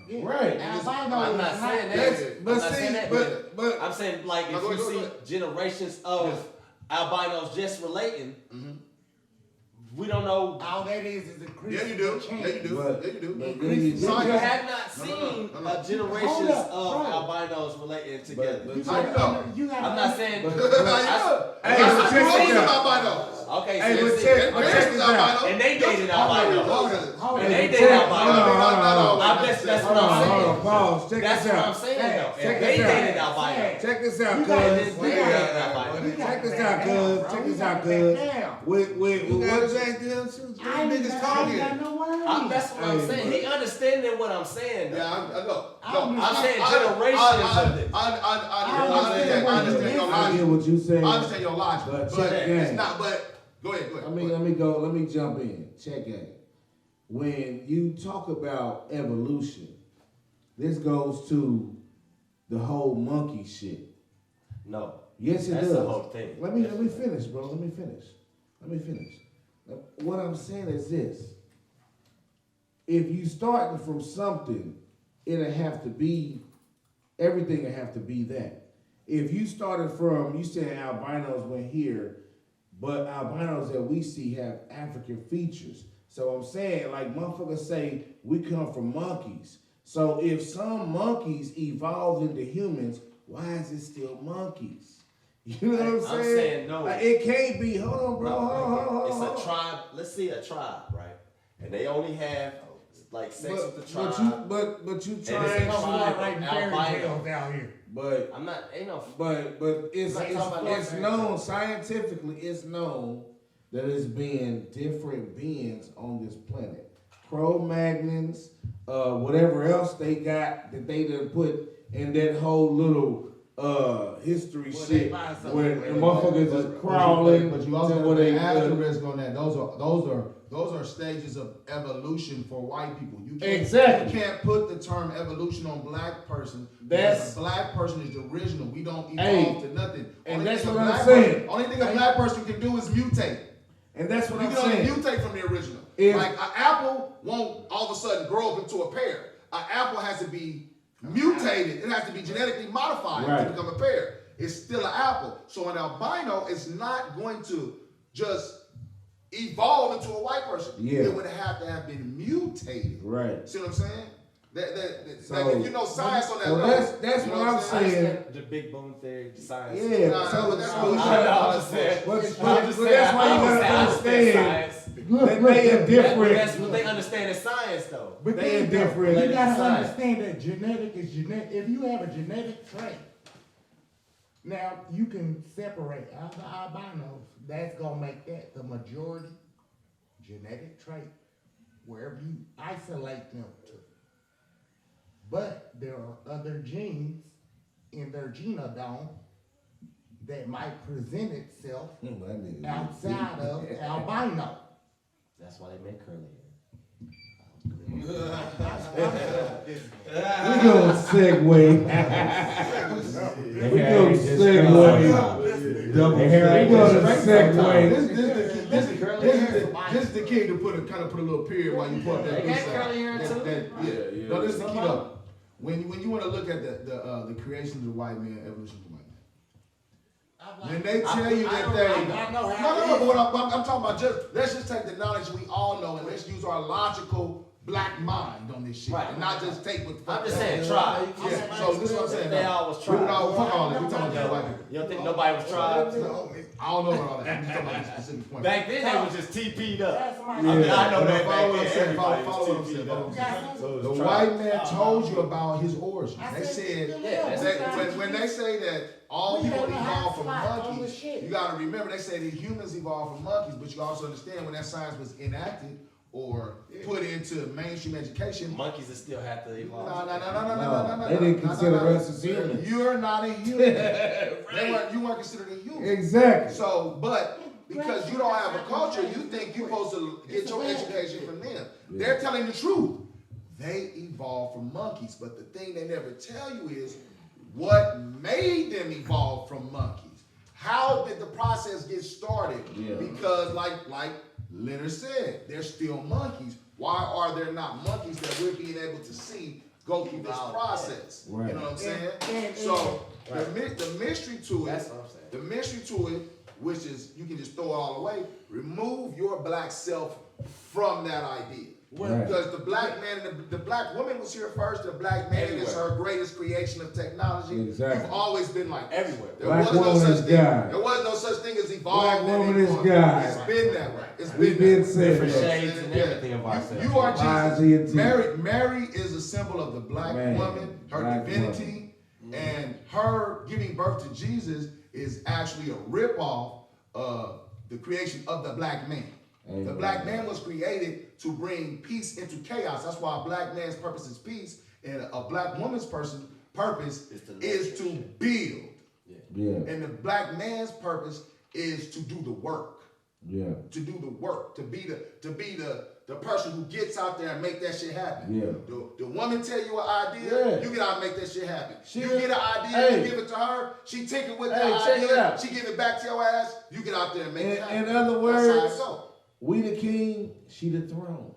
Yeah. Right. I'm not saying that. But I'm saying like if you see generations of albinos just relating, we don't know. All that is increasing. Yeah, you do. You have not seen a generations of albinos relating together. I'm not saying. Okay, so check this out. And they dated albinos. And they dated albinos. That's what I'm saying. Pause. Check That's this what out. I'm saying though. If they dated albinos. Check this out, cuz. Check this out, cuz. With what Jack did, niggas talking. That's what I'm saying. He understanding what I'm saying. Yeah, I know. I'm saying generations of this. I understand your logic. I hear what you saying. I understand your logic. But But it's not, but go ahead. Let me jump in. Check it. When you talk about evolution, this goes to the whole monkey shit. No. Yes, it That's does. the whole thing. Let me finish, bro. Let me finish. What I'm saying is this. If you starting from something, everything will have to be that. If you started from, you saying albinos went here, but albinos that we see have African features. So I'm saying, like motherfuckers say, we come from monkeys. So if some monkeys evolved into humans, why is it still monkeys? You know what I'm saying? I'm saying no. Like, it can't be. Hold on, bro. Hold It's on. a tribe. Let's see a tribe, right? And they only have like sex with the tribe. But you trying it's a to tribe writing fairy tales out here. But I'm not. Ain't no. But it's known scientifically. It's known that it's been different beings on this planet. Cro-Magnons, whatever else they got that they done put in that whole little history shit where the motherfuckers is crawling. But you also have an asterisk on that. Those are stages of evolution for white people. You can't put the term evolution on black person. Because a black person is the original. We don't evolve to nothing. And that's what I'm saying. Only thing a black person can do is mutate. And that's what you I'm can saying. only mutate from the original. Like an apple won't all of a sudden grow up into a pear. An apple has to be mutated. It has to be genetically modified to become a pear. It's still an apple. So an albino is not going to just evolve into a white person. Yeah. It would have to have been mutated. Right. See what I'm saying? So, like if you know science on that level, that's what I'm saying. The big boom theory, science. Yeah. That's But what that's I'm why you gotta understand that they are different. That's what they understand is science, though. But they are different. You gotta understand that genetic is genetic. If you have a genetic trait, now you can separate out the albinos. That's gonna make that the majority genetic trait wherever you isolate them to. But there are other genes in their genome that might present itself outside of albino. That's why they make curly hair. We're gonna segue. We're gonna segue. This is the key to put a little period while you put that. They got curly hair too. No, this is the key though. When you want to look at the creation of the white man, evolution of the white man. When they tell you that no, but I'm talking about let's just take the knowledge we all know and let's use our logical black mind on this shit. Right. And not just take what I'm just saying try. Yeah, so this is what I'm saying. They all was No, tried. fuck all that. We talking about white people. You don't think nobody was tried? I don't know about all that. I'm just talking about this specific point. Back then they was just TP'd up. That's my I mean, I know that Follow back what I'm then saying. everybody Follow was what I'm TP'd up. saying. The white man told you about his origins. They said that when they say that all We people don't have evolved from flies on the monkeys, shit. you got to remember they say that humans evolved from monkeys, but you also understand when that science was enacted or put into mainstream education. Monkeys that still have to evolve. No. They didn't consider us as humans. You're not a human. You weren't considered a human. Exactly. So, but because you don't have a culture, you think you're supposed to get your education from them. They're telling the truth. they evolved from monkeys. But the thing they never tell you is what made them evolve from monkeys. How did the process get started? Yeah. Because like Leonard said, they're still monkeys. Why are there not monkeys that we're being able to see go through this process? Right. You know what I'm saying? So the mystery to it, the mystery to it, which is you can just throw it all away, remove your black self from that idea. Right. Because the black man and the black woman was here first. The black man is her greatest creation of technology. Exactly. You've always been like this. Everywhere. There Black was no woman such is thing. God. There was no such thing as evolved. Black woman is God. It's been that way. It's We've been been that way. saying Different that. shades and everything of ourselves. You are Jesus. Y-Z-N-T. Mary is a symbol of the black Man, woman, her black divinity, and her giving birth to Jesus is actually a ripoff of the creation of the black man. Amen. The black man was created to bring peace into chaos. That's why a black man's purpose is peace, and a black woman's purpose is to build. Yeah. And the black man's purpose is to do the work. Yeah. To do the work, to be the person who gets out there and make that shit happen. Yeah. The woman tell you an idea, Yeah. you get out and make that shit happen. She You was- get an idea, Hey. you give it to her, she tinker with Hey, that check it idea, out. she give it back to your ass, you get out there and make it happen. In other That's how words, it go. we the king, she the throne.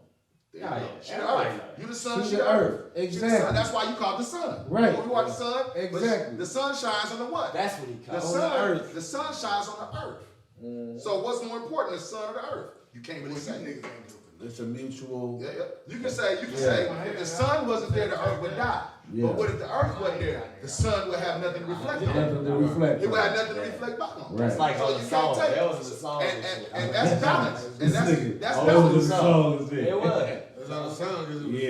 There you Yeah, go. yeah. She the Everybody earth. know that. You the sun, She she the the earth. earth. She the Exactly. sun. That's why you call it the sun. Right. You are the sun. but Exactly. The sun shines on the what? That's what he The calls sun. the earth. The sun shines on the earth. So what's more important, the sun or the earth? You can't really say. It's a mutual. Yeah. You can say if the sun wasn't there, the earth would die. Yeah. But what if the earth wasn't there? The sun would have nothing to reflect on. Nothing to reflect. It would have nothing to reflect back on. Right. It's like So on you the can't song. take- That was in the song. And that's balance. And that's All balance. the songs there. It was. That's how the sound is. Yeah.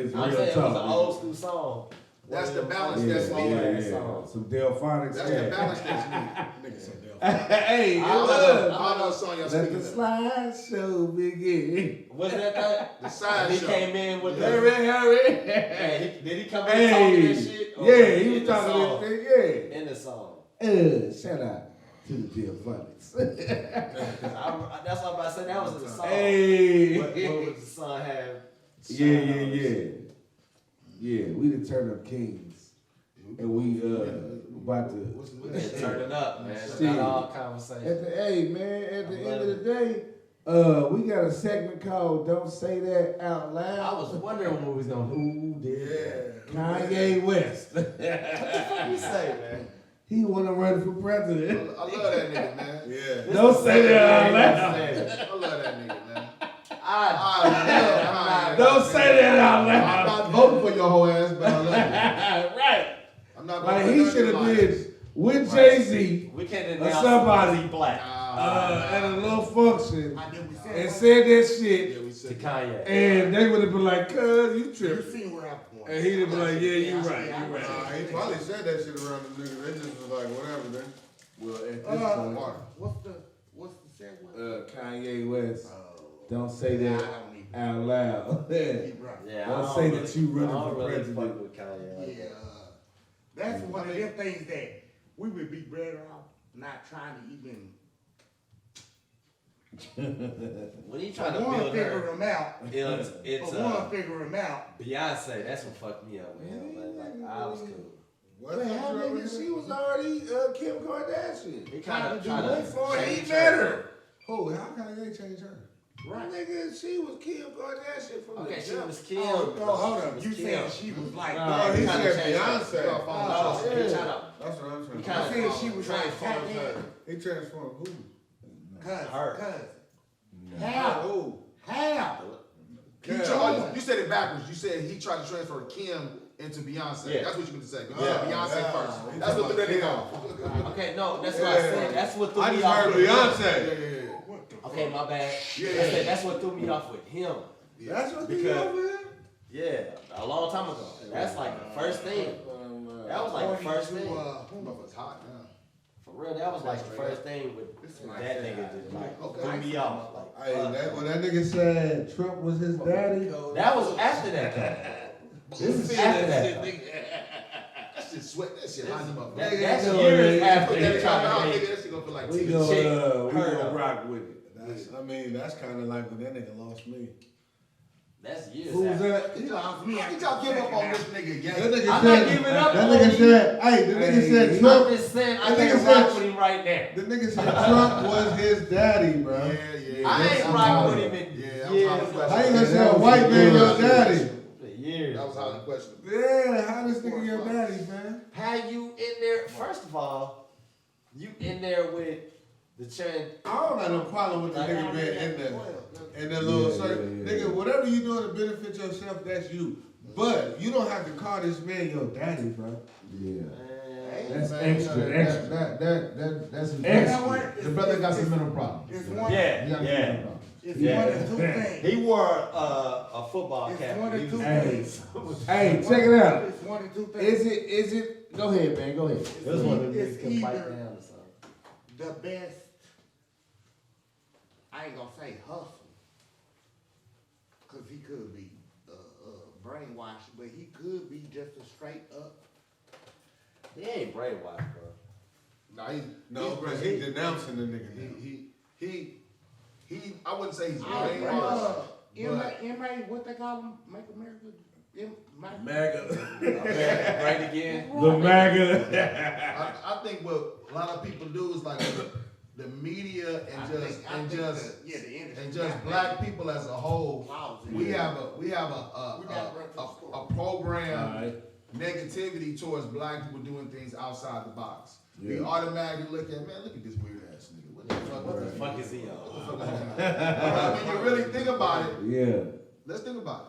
It's I'm real saying it was an talk. old school song. That's the balance Yeah, that's yeah, needed. yeah. Some Delphonics. That's the balance that's needed. Hey, it I don't was. know what song y'all Let speaking the of. slideshow begin. Wasn't that that? The side He show. came in with the. Hurry. Hey, did he come in talking that shit? Or Yeah, he in was the talking song? that shit, In the song. yeah. Shout out to the Delphonics. That's what I'm about to say. That was in the song. Hey. What would the song have? Yeah. Yeah, we the Turn Up Kings. And we about to Yeah, turning up, man. Shit. Not all conversation. at the end of the day, we got a segment called Don't Say That Out Loud. I was wondering when we was gonna. Who did that? Kanye West. What the fuck you say, man? He wanna run for president. I love that nigga, man. Yeah. Don't say that out loud. I love that nigga, man. I Don't say that out I'm loud. not voting for your whole ass, but I love you. Right. I'm not Like voting he for should have none of been with Jay-Z We can't or announce somebody black at a little function I did we said and what- said that shit, Yeah, we to said Kanye. and they would have been like, "Cuz, you You tripping," see where I'm going. and he'd have been like, "Yeah, you I see, right, I you right." Nah, he probably said that shit around the niggas. They just was like, whatever, man. Well, at this What's the segment? Kanye West, Oh, don't say I that don't even. out loud. He right. Yeah, Don't I say really- that you running I don't for really president. fuck with Kanye. like Yeah, that. that's one of them things that we would be better off not trying to even. When he trying to One build figure her, him out. it's One figure him out. Beyonce. That's what fucked me up, man. Like I was cool. What But the how fuck you nigga, she was already Kim Kardashian. He kind of Trying to do it for her, he change met her. her. Oh, how can they change her? Right. Nigga, she was Kim Kardashian from Okay, the she jump. was Kim. Oh, hold She up. was You Kim. said she was like. Nah, Oh, he kinda said changed her. Beyonce. No, Oh, he yeah. trying to. That's what I'm trying He to I kinda said she was like transformed her. He transformed who? Her. How? Who? How? you said it backwards. You said he tried to transfer Kim into Beyonce. Yeah. That's what you meant to say. But you Yeah. said Beyonce Yeah. first. He That's what talking threw that nigga about off. Okay, no, that's what I said. That's what threw I me just off. heard with him. Beyonce. What the Okay, my bad. Yeah. I said that's what threw me off with him. That's what Because- they over here? Yeah, a long time ago. That's like the first thing. That was like the first thing. Motherfucker's hot now. For real, that was like the first thing with that nigga just like Okay. threw me off. Like, Hey, When that nigga said Trump was his daddy, that was after that. This is after that. That shit sweat. That shit hot as a motherfucker. That's know years that. after Put that he in my mouth, tried to nigga. make. That shit gonna feel like We tea. gonna Her. rock with it. I mean, that's kind of like when that nigga lost me. That's years. Who's that? He y'all give up on this nigga, yeah. I'm not giving up That on nigga you. said, hey, the nigga said Trump. I'm just saying, I That can't nigga rock said- with him right now. The nigga said Trump was his daddy, bro. Yeah. I ain't rocking with him in years. How you gonna say a white man your daddy? Years. That was highly questionable. Yeah, how this nigga your daddy, man? How you in there? First of all, you in there with the trend. I don't have no problem with the nigga being in that little circle. Nigga, whatever you doing to benefit yourself, that's you. But you don't have to call this man your daddy, bro. Yeah. That's extra. That's Extra. the brother got some mental problems. It's one. Yeah. It's one of two things. He wore a football It's cap. one of He two was- things. Hey, check it out. It's one of two things. Is it? Go ahead, man. Go ahead. It was one of them It's niggas could bite either down or something. the best, I ain't gonna say hustle, cause he could be brainwashed, but he could be just a straight up. He ain't brainwashed, bro. No, because he denouncing the nigga now. He I wouldn't say he's MA, brainwashed. what they call him? Make America. MAGA. Right again. The MAGA. I think what a lot of people do is like the media and just black people as a whole. We have a program negativity towards black people doing things outside the box. We automatically look at this weird ass nigga. What the fuck is he on? When you really think about it, Yeah. let's think about it.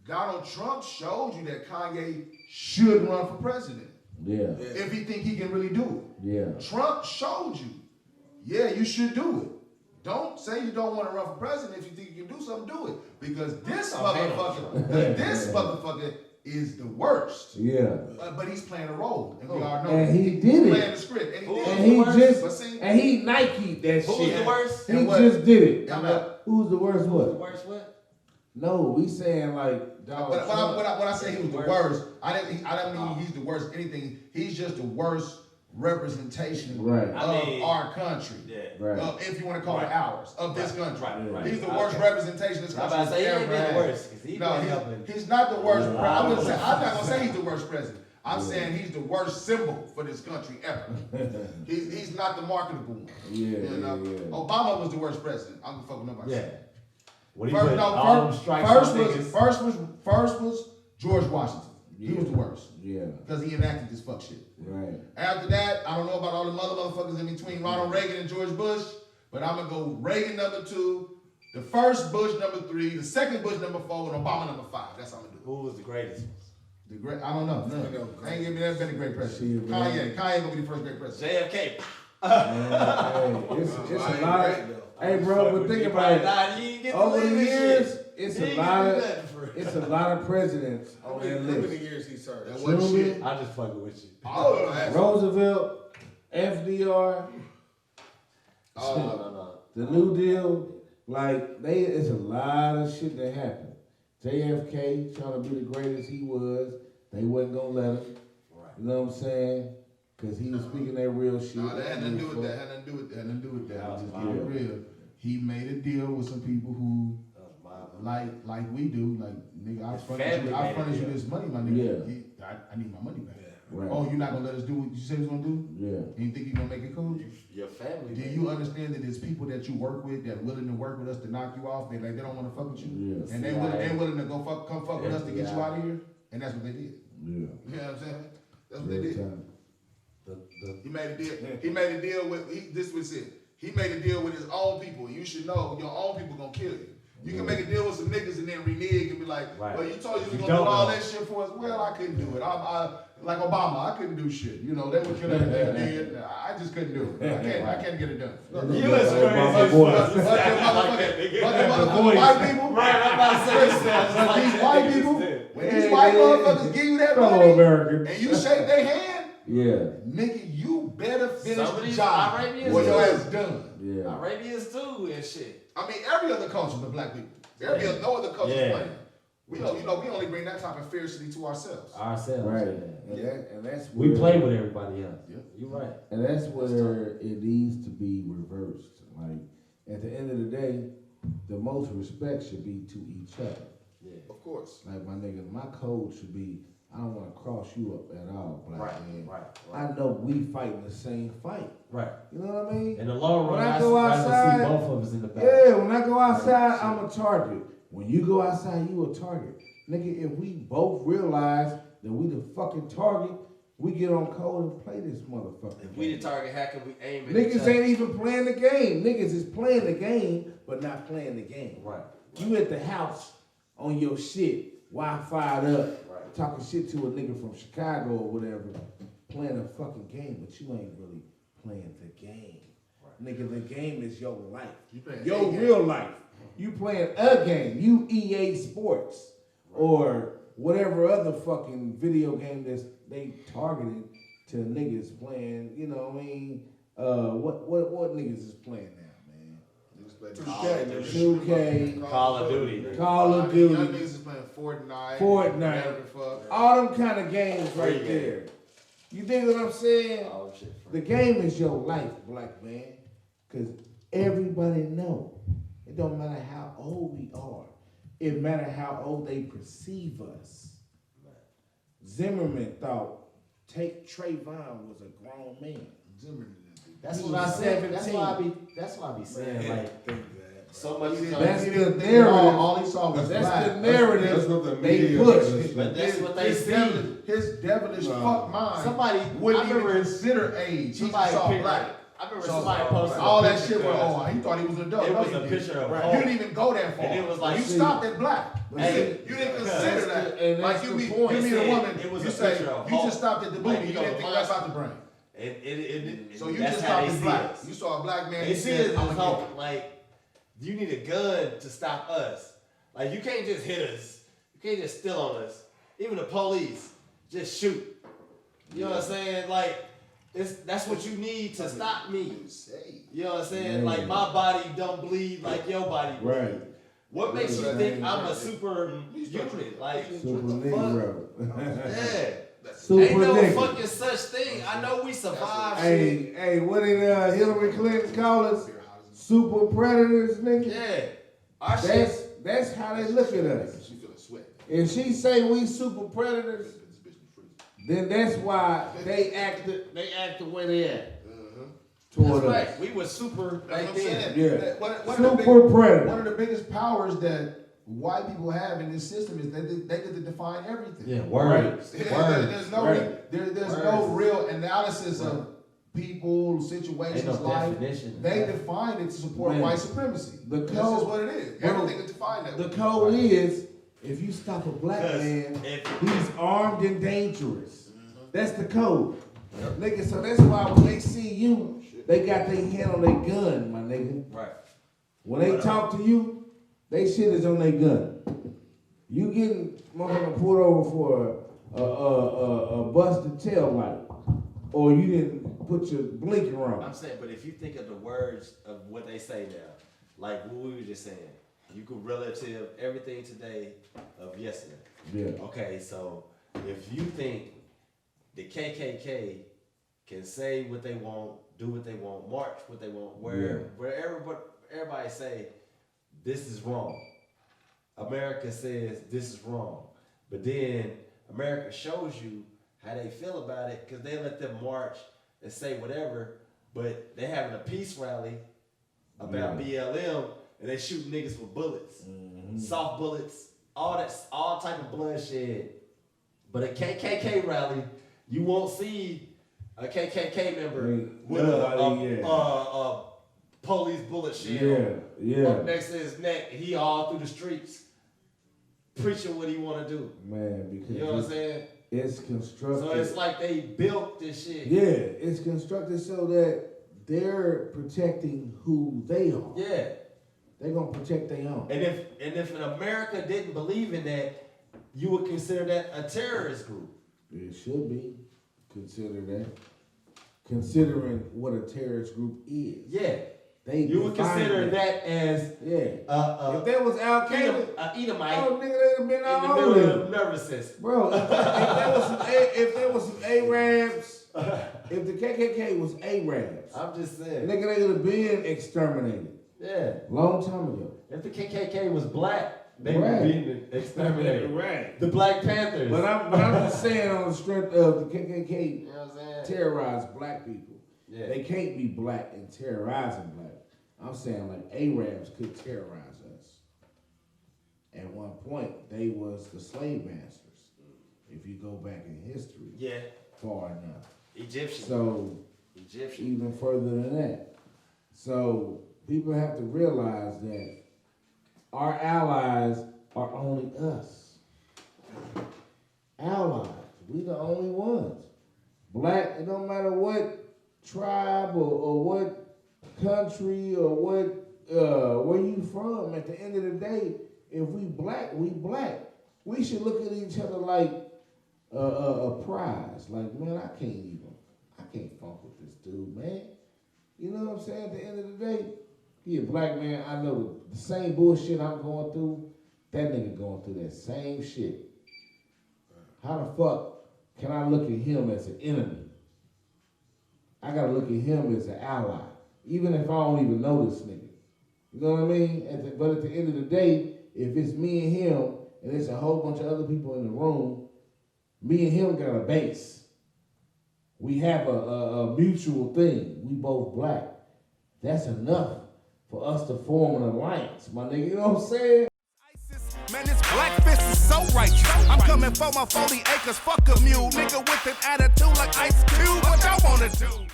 Donald Trump showed you that Kanye should run for president. Yeah. If he think he can really do it. Yeah. Trump showed you, yeah, you should do it. Don't say you don't want to run for president. If you think you can do something, do it. Because this motherfucker is the worst. Yeah. But he's playing a role, and we all know. And he he's did playing it. the script, and he Nike'd that Who's shit. the worst? He just did it. Yeah. Who's the worst? The What? worst what? No, we saying like dog. When I say he was the worst, I don't mean he's the worst anything. He's just the worst representation of our country. Yeah. Right. If you want to call it ours, of this country. Right. He's the worst representation this country. I'm about to say he ain't been the worst. He's not the worst. I'm not gonna say he's the worst president. I'm saying he's the worst symbol for this country ever. he's not the marketable one. Yeah. Obama was the worst president. I'm gonna fuck with nobody. Yeah. First was George Washington. He was the worst. Yeah. Because he enacted this fuck shit. Right. After that, I don't know about all the motherfuckers in between Ronald Reagan and George Bush, but I'm gonna go Reagan number 2, the first Bush number 3, the second Bush number 4, and Obama number 5. That's how I'm gonna do it. Who was the greatest? I don't know. None. I ain't never been a great president. Kanye gonna be the first great president. JFK. It's a lot of. Hey, bro, but think about it. Over the years, it's a lot of presidents on that How many list. years he served? That wasn't shit. I'm just fucking with you. Roosevelt, FDR, No. the New Deal, it's a lot of shit that happened. JFK trying to be the greatest he was, they wasn't gonna let him. Right. You know what I'm saying? Because he was speaking that real shit. No, that had nothing to do with that. Had nothing to do with that. Just keep it real. He made a deal with some people who, like we do, like nigga, I furnish you this money, my nigga. Yeah. I need my money back. Right. Oh, you're not gonna let us do what you said you was gonna do? Yeah. And you think you're gonna make it cool? Your family. Do you understand that there's people that you work with that are willing to work with us to knock you off? They don't want to fuck with you, Yeah. and they willing to come fuck with us to get you out of here, and that's what they did. Yeah. You know what I'm saying? That's what they did. Time. He made a deal. He made a deal with this was it. He made a deal with his own people. You should know your own people gonna kill you. You can make a deal with some niggas and then renege and be like, well, you told you was gonna do all that shit for us. Well, I couldn't do it. I like Obama, I couldn't do shit. You know, they were killing everything they did. I just couldn't do it. I can't get it done. You is crazy. But the white people, Right, I'm about to say these white people, when these white motherfuckers give you that money American. and you shake their hand, Yeah. nigga, you better finish Some of the these job Arabians or your do. ass done. Yeah. Arabians too and shit. I mean, every other culture but black people. No other culture Yeah. playing. We only bring that type of fiercity to ourselves. Right. And that's We where, play with everybody else. Yeah. You're right. And that's where it needs to be reversed. Like, at the end of the day, the most respect should be to each other. Yeah. Of course. Like my nigga, my code should be, I don't want to cross you up at all, black man. Right. I know we fighting the same fight. Right. You know what I mean? In the long run, when I I go outside, see both of us in the back. Yeah, when I go outside, I'm a target. When you go outside, you a target. Nigga, if we both realize that we the fucking target, we get on code and play this motherfucker. If we the target, how can we aim at Niggas ain't even playing the game. Niggas is playing the game, but not playing the game. Right. You at the house on your shit, Wi-Fi'd up, Right. talking shit to a nigga from Chicago or whatever, playing a fucking game, but you ain't really playing the game. Right. Nigga, the game is your life. Your real life. You playing a game. You EA Sports or whatever other fucking video game that's they targeted to niggas playing, you know what I mean? What niggas is playing now, man? 2K, Call of Duty. Call of Duty. Young niggas is playing Fortnite. Fortnite. All them kind of games right there. You dig what I'm saying? Oh, shit. The game is your life, black man. Because everybody know. It don't matter how old we are. It matter how old they perceive us. Zimmerman thought Trayvon was a grown man. Zimmerman. That's what I said. That's why I be saying like so much. That's the narrative. All he saw was that's black. the narrative. That's what the they media push. does. But that's what they see. His devilish fuck mind. Somebody wouldn't even consider age. He just saw black. I remember somebody posted all that shit. He thought he was an adult. It was a picture of you didn't even go that far. And it was like you stopped at black. Hey, you didn't consider that. And like you meet a woman, you say you just stopped at the booty. You didn't think that's about the brain. So you just stopped at black. You saw a black man. They see it as like you need a gun to stop us. Like you can't just hit us. You can't just steal on us. Even the police just shoot. You know what I'm saying? Like. That's what you need to stop me. You know what I'm saying? Yeah. Like my body don't bleed like your body bleed. Right. What makes you think I'm a super unit? Like Super what the Negro. Yeah. Super Ain't no nigga. fucking such thing. I know we survived. Hey, what did Hillary Clinton call us? Super predators, nigga. Yeah. Our shit. That's how they look at us. She feeling sweat. If she say we super predators, then that's why they act the way they act. Toward That's us. right. We were super That's back what I'm then. saying. Yeah. One predator. of the biggest powers that white people have in this system is that they get to define everything. Yeah, words. There's no real analysis of people, situations, Ain't no life. definition. They define it to support white supremacy. That's just what it is. Everything is defined that way. The code is, if you stop a black man, he's armed and dangerous. That's the code. Nigga, so that's why when they see you, they got their hand on their gun, my nigga. Right. When they talk to you, they shit is on their gun. You getting motherfucker pulled over for a busted tail light, or you didn't put your blinker on. I'm saying, but if you think of the words of what they say now, like what we were just saying, you could relative everything today of yesterday. Yeah. Okay, so if you think the KKK can say what they want, do what they want, march what they want, wherever everybody say this is wrong. America says this is wrong, but then America shows you how they feel about it because they let them march and say whatever, but they having a peace rally about BLM. And they shoot niggas with bullets, soft bullets, all type of bloodshed. But a KKK rally, you won't see a KKK member with a police bullet shell up next to his neck. He all through the streets preaching what he want to do. Man, because you know what I'm saying? It's constructed. So it's like they built this shit. Yeah, it's constructed so that they're protecting who they are. Yeah. They're gonna protect their own. And if America didn't believe in that, you would consider that a terrorist group. It should be considered that. Considering what a terrorist group is. Yeah. You would consider that as if there was Al Qaeda, Edomite, oh nigga, they'd have been in all the over middle them. of nervous system. Bro, if there was some Arabs, if the KKK was Arabs, I'm just saying, nigga, they would have been exterminated. Yeah, long time ago. If the KKK was black, They were beating and exterminating. Right. The Black Panthers. But I'm just saying on the strength of the KKK you know what I'm saying? terrorize black people. Yeah. They can't be black and terrorizing black. I'm saying like Arabs could terrorize us. At one point, they was the slave masters. If you go back in history, far enough. Egyptian. So even further than that. So people have to realize that our allies are only us. Allies. We the only ones. Black, it don't matter what tribe or what country or what where you from. At the end of the day, if we black, we black. We should look at each other like a prize. Like, man, I can't funk with this dude, man. You know what I'm saying? At the end of the day, he a black man. I know the same bullshit I'm going through, that nigga going through that same shit. How the fuck can I look at him as an enemy? I gotta look at him as an ally, even if I don't even know this nigga. You know what I mean? But at the end of the day, if it's me and him, and there's a whole bunch of other people in the room, me and him got a base. We have a mutual thing. We both black. That's enough for us to form an alliance, my nigga. You know what I'm saying? Man, this black fist is so righteous. I'm coming for my 40 acres, fuck a mule. Nigga with an attitude like Ice Cube, what y'all wanna do?